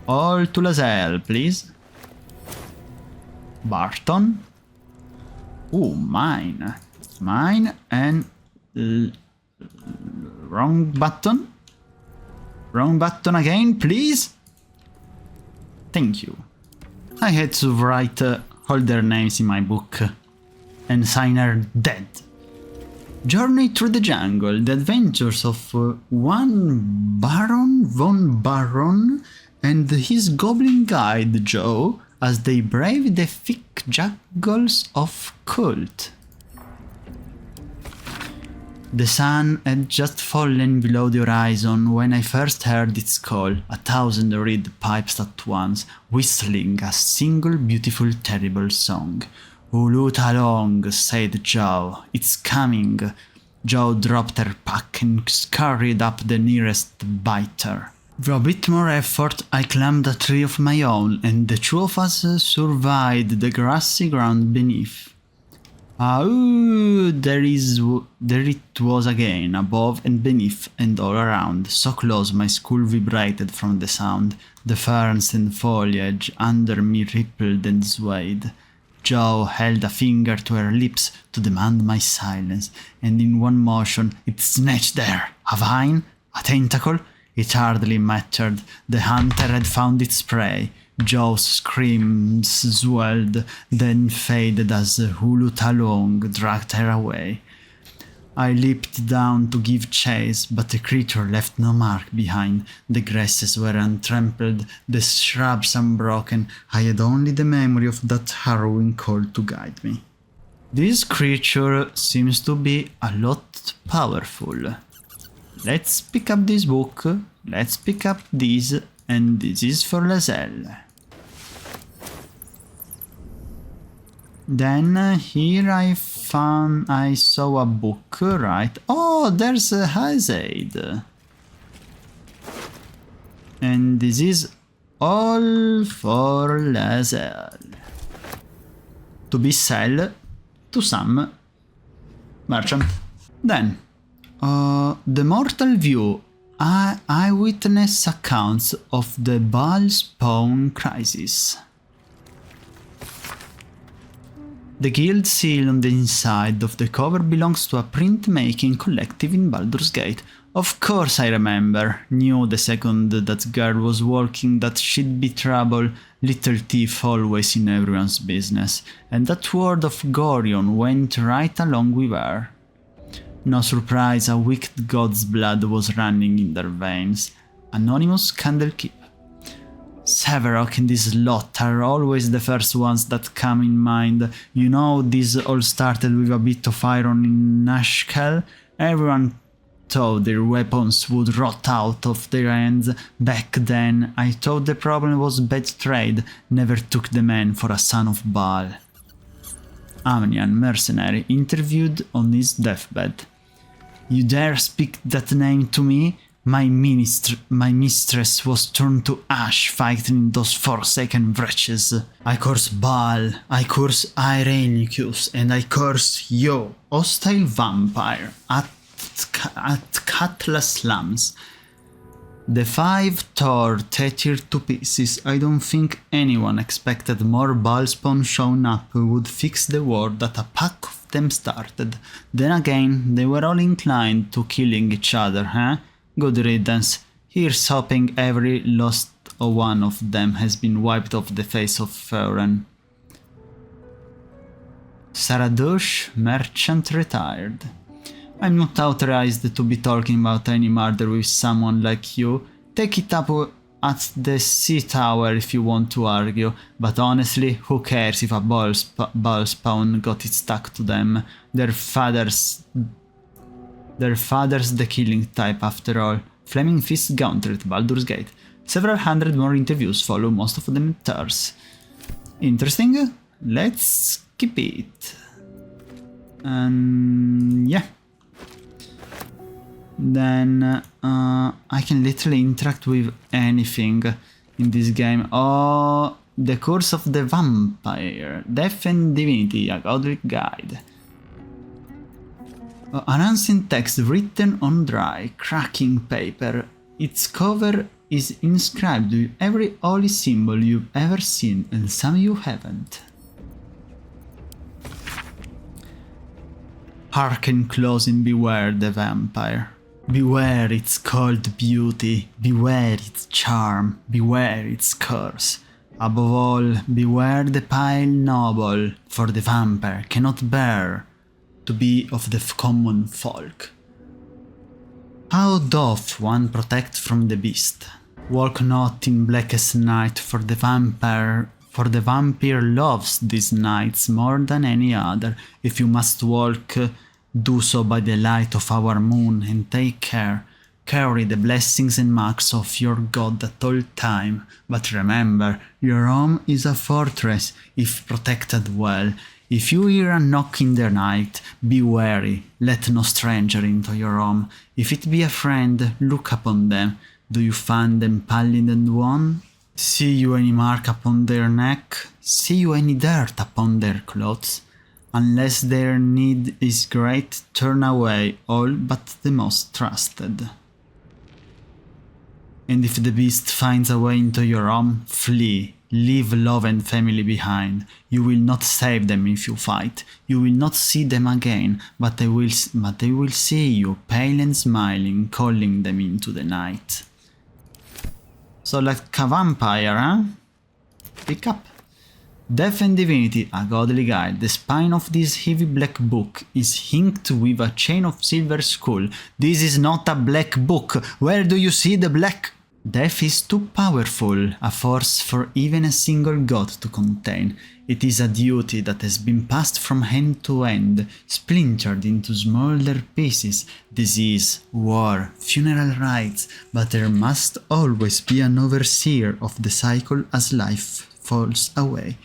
All to Lae'zel, please. Barton. Ooh, mine. Mine and wrong button. Wrong button again, please. Thank you. I had to write all their names in my book and sign her dead. Journey through the jungle, the adventures of one Baron von Baron and his goblin guide Joe as they brave the thick jungles of Cult. The sun had just fallen below the horizon when I first heard its call, 1,000 reed pipes at once, whistling a single beautiful terrible song. "Ulut along," said Joe. "It's coming." Joe dropped her pack and scurried up the nearest biter. With a bit more effort, I climbed a tree of my own, and the two of us surveyed the grassy ground beneath. There it was again, above and beneath and all around, so close my skull vibrated from the sound. The ferns and foliage under me rippled and swayed. Joe held a finger to her lips to demand my silence, and in one motion it snatched there. A vine? A tentacle? It hardly mattered. The hunter had found its prey. Joe's screams swelled, then faded as Ulut along dragged her away. I leaped down to give chase, but the creature left no mark behind. The grasses were untrampled, the shrubs unbroken. I had only the memory of that harrowing call to guide me. This creature seems to be a lot powerful. Let's pick up this book, let's pick up this, and this is for Lae'zel. Then here I saw a book, right? Oh, there's a Hazade. And this is all for Lae'zel. To be sold to some merchant. Then, the Mortal View, eyewitness accounts of the Ball Spawn crisis. The guild seal on the inside of the cover belongs to a printmaking collective in Baldur's Gate. Of course I remember. Knew the second that girl was walking that she'd be trouble, little thief always in everyone's business, and that word of Gorion went right along with her. No surprise a wicked god's blood was running in their veins. Anonymous Candlekeep. Severok and this lot are always the first ones that come in mind. You know, this all started with a bit of iron in Nashkel. Everyone thought their weapons would rot out of their hands. Back then, I thought the problem was bad trade, never took the man for a son of Baal. Amnian, mercenary, interviewed on his deathbed. You dare speak that name to me? My mistress was turned to ash fighting those forsaken wretches. I curse Baal, I curse Irenicus, and I curse you, hostile vampire, at Katla slums. The 5 tore Tetir to pieces. I don't think anyone expected more Ballspawn showing up would fix the war that a pack of them started. Then again, they were all inclined to killing each other, huh? Good riddance. Here's hoping every last one of them has been wiped off the face of Feuren. Saradush, merchant, retired. I'm not authorized to be talking about any murder with someone like you. Take it up at the Sea Tower if you want to argue, but honestly, who cares if a ball spawn got it stuck to them? Their father's the killing type after all. Flaming Fist Gauntlet, Baldur's Gate. Several hundred more interviews follow, most of them terse. Interesting? Let's skip it. Yeah. Then I can literally interact with anything in this game. Oh, the Curse of the Vampire, Death and Divinity, a Godly Guide. An ancient text written on dry, cracking paper. Its cover is inscribed with every holy symbol you've ever seen, and some you haven't. Hearken close and beware the vampire. Beware its cold beauty, beware its charm, beware its curse. Above all, beware the pale noble, for the vampire cannot bear to be of the common folk. How doth one protect from the beast? Walk not in blackest night, for the vampire loves these nights more than any other. If you must walk, do so by the light of our moon, and take care. Carry the blessings and marks of your god at all time. But remember, your home is a fortress, if protected well. If you hear a knock in the night, be wary, let no stranger into your home. If it be a friend, look upon them. Do you find them pallid and wan? See you any mark upon their neck? See you any dirt upon their clothes? Unless their need is great, turn away all but the most trusted. And if the beast finds a way into your home, flee. Leave love and family behind. You will not save them if you fight. You will not see them again, but they will see you, pale and smiling, calling them into the night. So like a vampire, huh? Pick up. Death and Divinity, a godly guide. The spine of this heavy black book is inked with a chain of silver skull. This is not a black book. Where do you see the black? Death is too powerful, a force for even a single god to contain. It is a duty that has been passed from hand to hand, splintered into smaller pieces. Disease, war, funeral rites, but there must always be an overseer of the cycle as life falls away.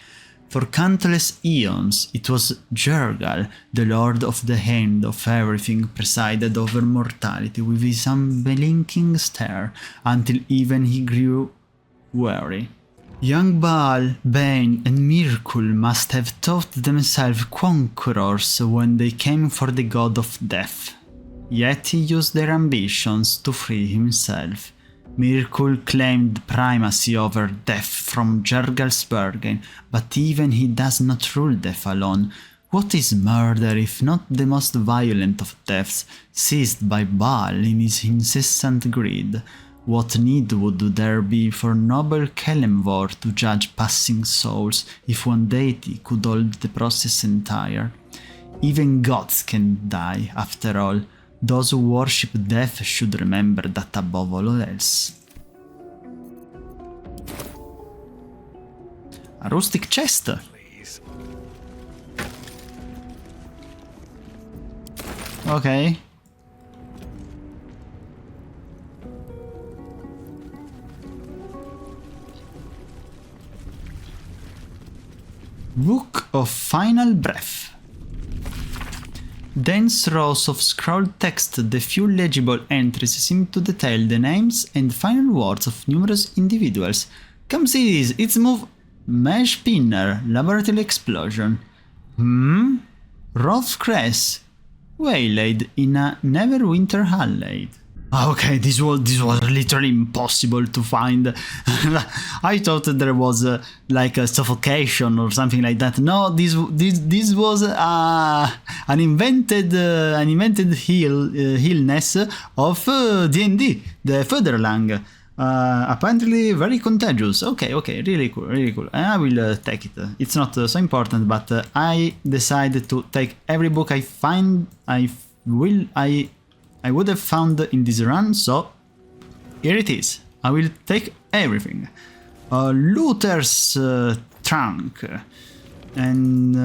For countless eons, it was Jergal, the lord of the hand of everything, presided over mortality with his unblinking stare, until even he grew weary. Young Baal, Bane and Mirkul must have thought themselves conquerors when they came for the god of death. Yet he used their ambitions to free himself. Mirkul claimed primacy over death from Jergalsbergen, but even he does not rule death alone. What is murder if not the most violent of deaths, seized by Baal in his incessant greed? What need would there be for noble Kelemvor to judge passing souls if one deity could hold the process entire? Even gods can die, after all. Those who worship death should remember that above all else. A rustic chest. Okay. Book of Final Breath. Dense rows of scrolled text, the few legible entries seem to detail the names and final words of numerous individuals. Come see this, it's move... Mesh Pinner, Laboratory Explosion. Rolf Kress, waylaid in a Neverwinter Hallade. Okay, this was literally impossible to find. I thought that there was like a suffocation or something like that. No, this was an invented illness of D&D, the Federlang. Apparently very contagious. Okay, really cool. I will take it. It's not so important, but I decided to take every book I find. I would have found in this run, so here it is. I will take everything. Luther's trunk. And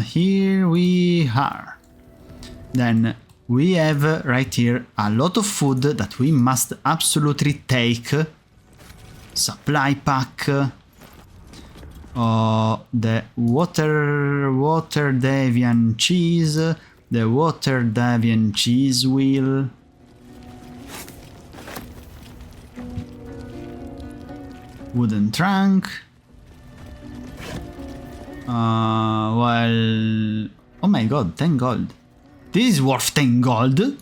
here we are. Then we have right here a lot of food that we must absolutely take. Supply pack. The water Davian cheese. The water Davian cheese wheel. Wooden trunk. Well... Oh my god, 10 gold. This is worth 10 gold.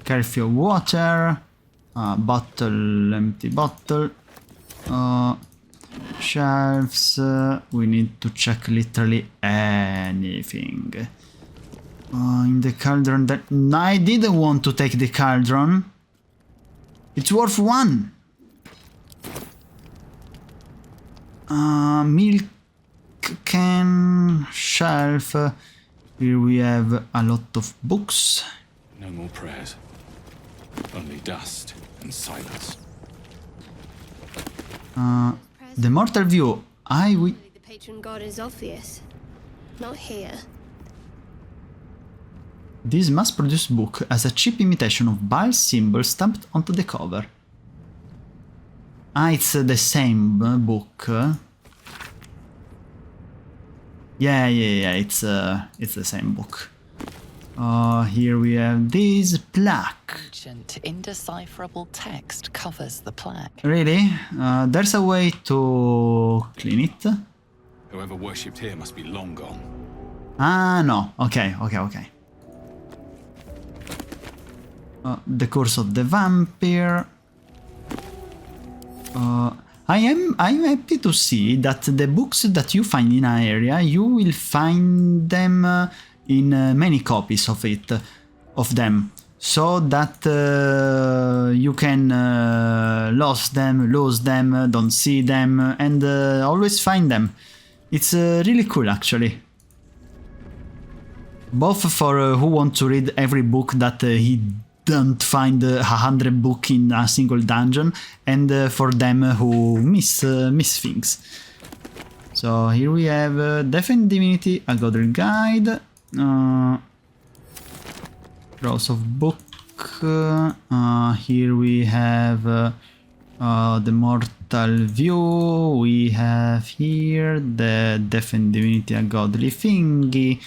Careful water. Bottle, empty bottle. Shelves. We need to check literally anything. In the cauldron that... I didn't want to take the cauldron. It's worth 1. Milk can, shelf. Here we have a lot of books.
No more prayers. Only dust and silence.
The Mortal View.
The patron god is obvious. Not here.
This mass-produced book has a cheap imitation of Baal's symbol stamped onto the cover. It's the same book. Yeah, it's the same book. Here we have this plaque.
Ancient, indecipherable text covers the plaque.
Really? There's a way to clean it?
Whoever worshipped here must be long gone.
No. Okay. The Curse of the Vampire. I'm happy to see that the books that you find in an area, you will find them in many copies of them, so that you can lose them, don't see them, and always find them. It's really cool, actually. Both for who want to read every book that he don't find 100 books in a single dungeon, and for them who miss things. So here we have Death and Divinity, a Godric Guide, rows of book. Here we have the Mortal View. We have here the Death and Divinity, a Godly Thingy.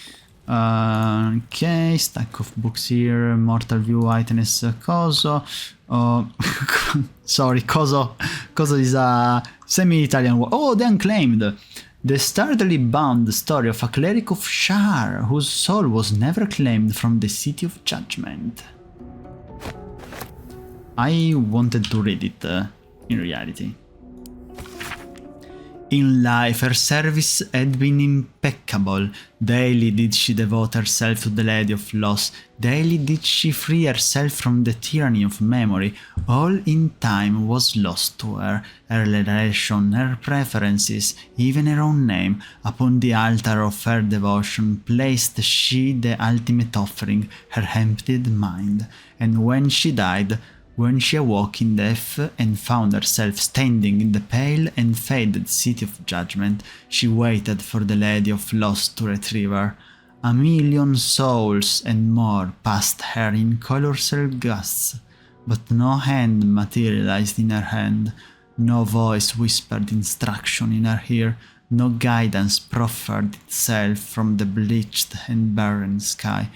Okay, stack of books here, Mortal View, Items, Coso. Sorry, Coso. Coso is a semi-Italian word. Oh, The Unclaimed. The sturdily bound story of a cleric of Shar, whose soul was never claimed from the City of Judgment. I wanted to read it, in reality. In life, her service had been impeccable. Daily did she devote herself to the Lady of Loss. Daily did she free herself from the tyranny of memory. All in time was lost to her. Her relation, her preferences, even her own name. Upon the altar of her devotion placed she the ultimate offering, her emptied mind. And when she died, when she awoke in death and found herself standing in the pale and faded City of Judgment, she waited for the Lady of Loss to retrieve her. 1,000,000 souls and more passed her in colossal gusts, but no hand materialized in her hand, no voice whispered instruction in her ear, no guidance proffered itself from the bleached and barren sky.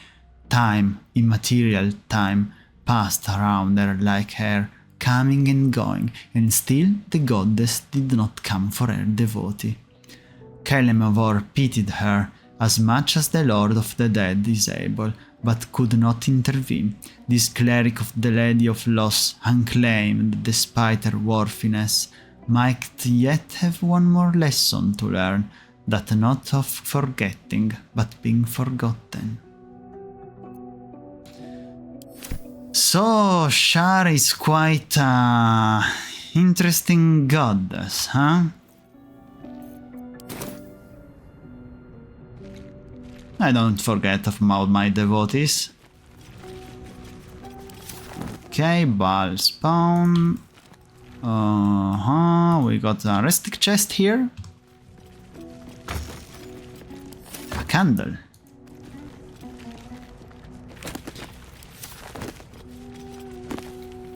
Time, immaterial time, passed around her like hair, coming and going, and still the goddess did not come for her devotee. Kelemavor pitied her as much as the Lord of the Dead is able, but could not intervene. This cleric of the Lady of Loss, unclaimed despite her worthiness, might yet have one more lesson to learn, that not of forgetting, but being forgotten. So, Shar is quite a interesting goddess, huh? I don't forget about my devotees. Okay, Bal spawn. We got a rustic chest here. A candle.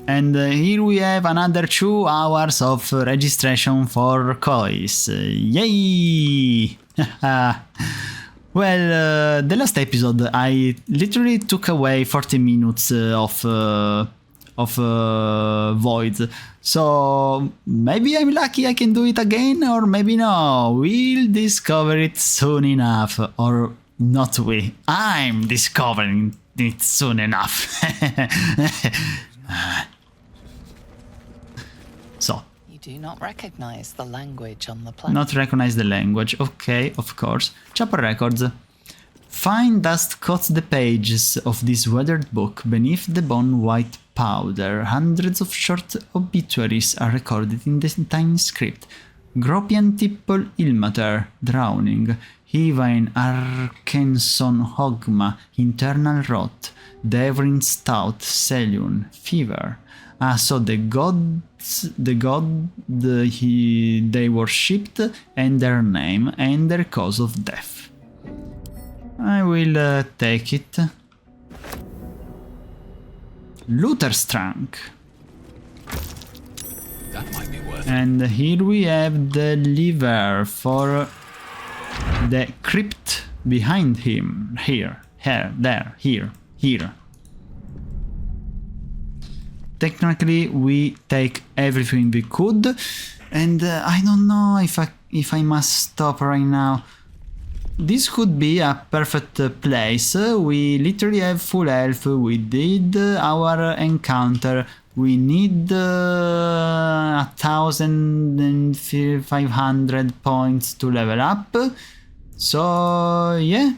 And here we have another 2 hours of registration for Kois. Yay! Well, the last episode I literally took away 40 minutes of voids. So maybe I'm lucky I can do it again, or maybe no. We'll discover it soon enough. Or not we. I'm discovering it soon enough. So.
You do not recognize the language on the planet.
Not recognize the language. Okay, of course. Chapel records. Fine dust coats the pages of this weathered book. Beneath the bone white powder, hundreds of short obituaries are recorded in the tiny script. Gropian Tipple Ilmater, drowning. Hivain Arkenson Hogma, internal rot. Devrin Stout, Seliun, fever. So the gods, they worshipped, and their name, and their cause of death. I will take it. Lutherstrunk.
That might be worth it.
And here we have the lever for the crypt behind him. Here, there, here. Technically, we take everything we could, and I don't know if I must stop right now. This could be a perfect place. We literally have full health. We did our encounter. We need 1,500 points to level up. So yeah,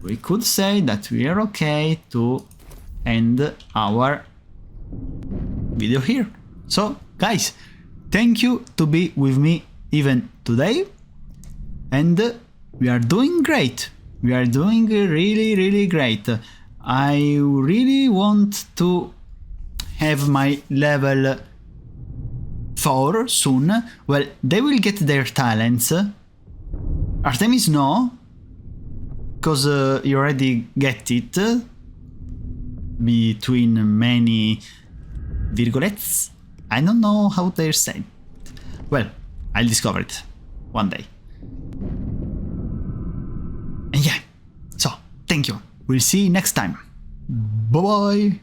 we could say that we are okay to end our video here. So guys, thank you to be with me even today, and we are doing great. We are doing really great. I really want to have my level 4 soon. Well, they will get their talents. Arthemis no, because you already get it between many virgulettes. I don't know how they're said. Well, I'll discover it one day. And yeah, Thank you. We'll see you next time. Bye bye.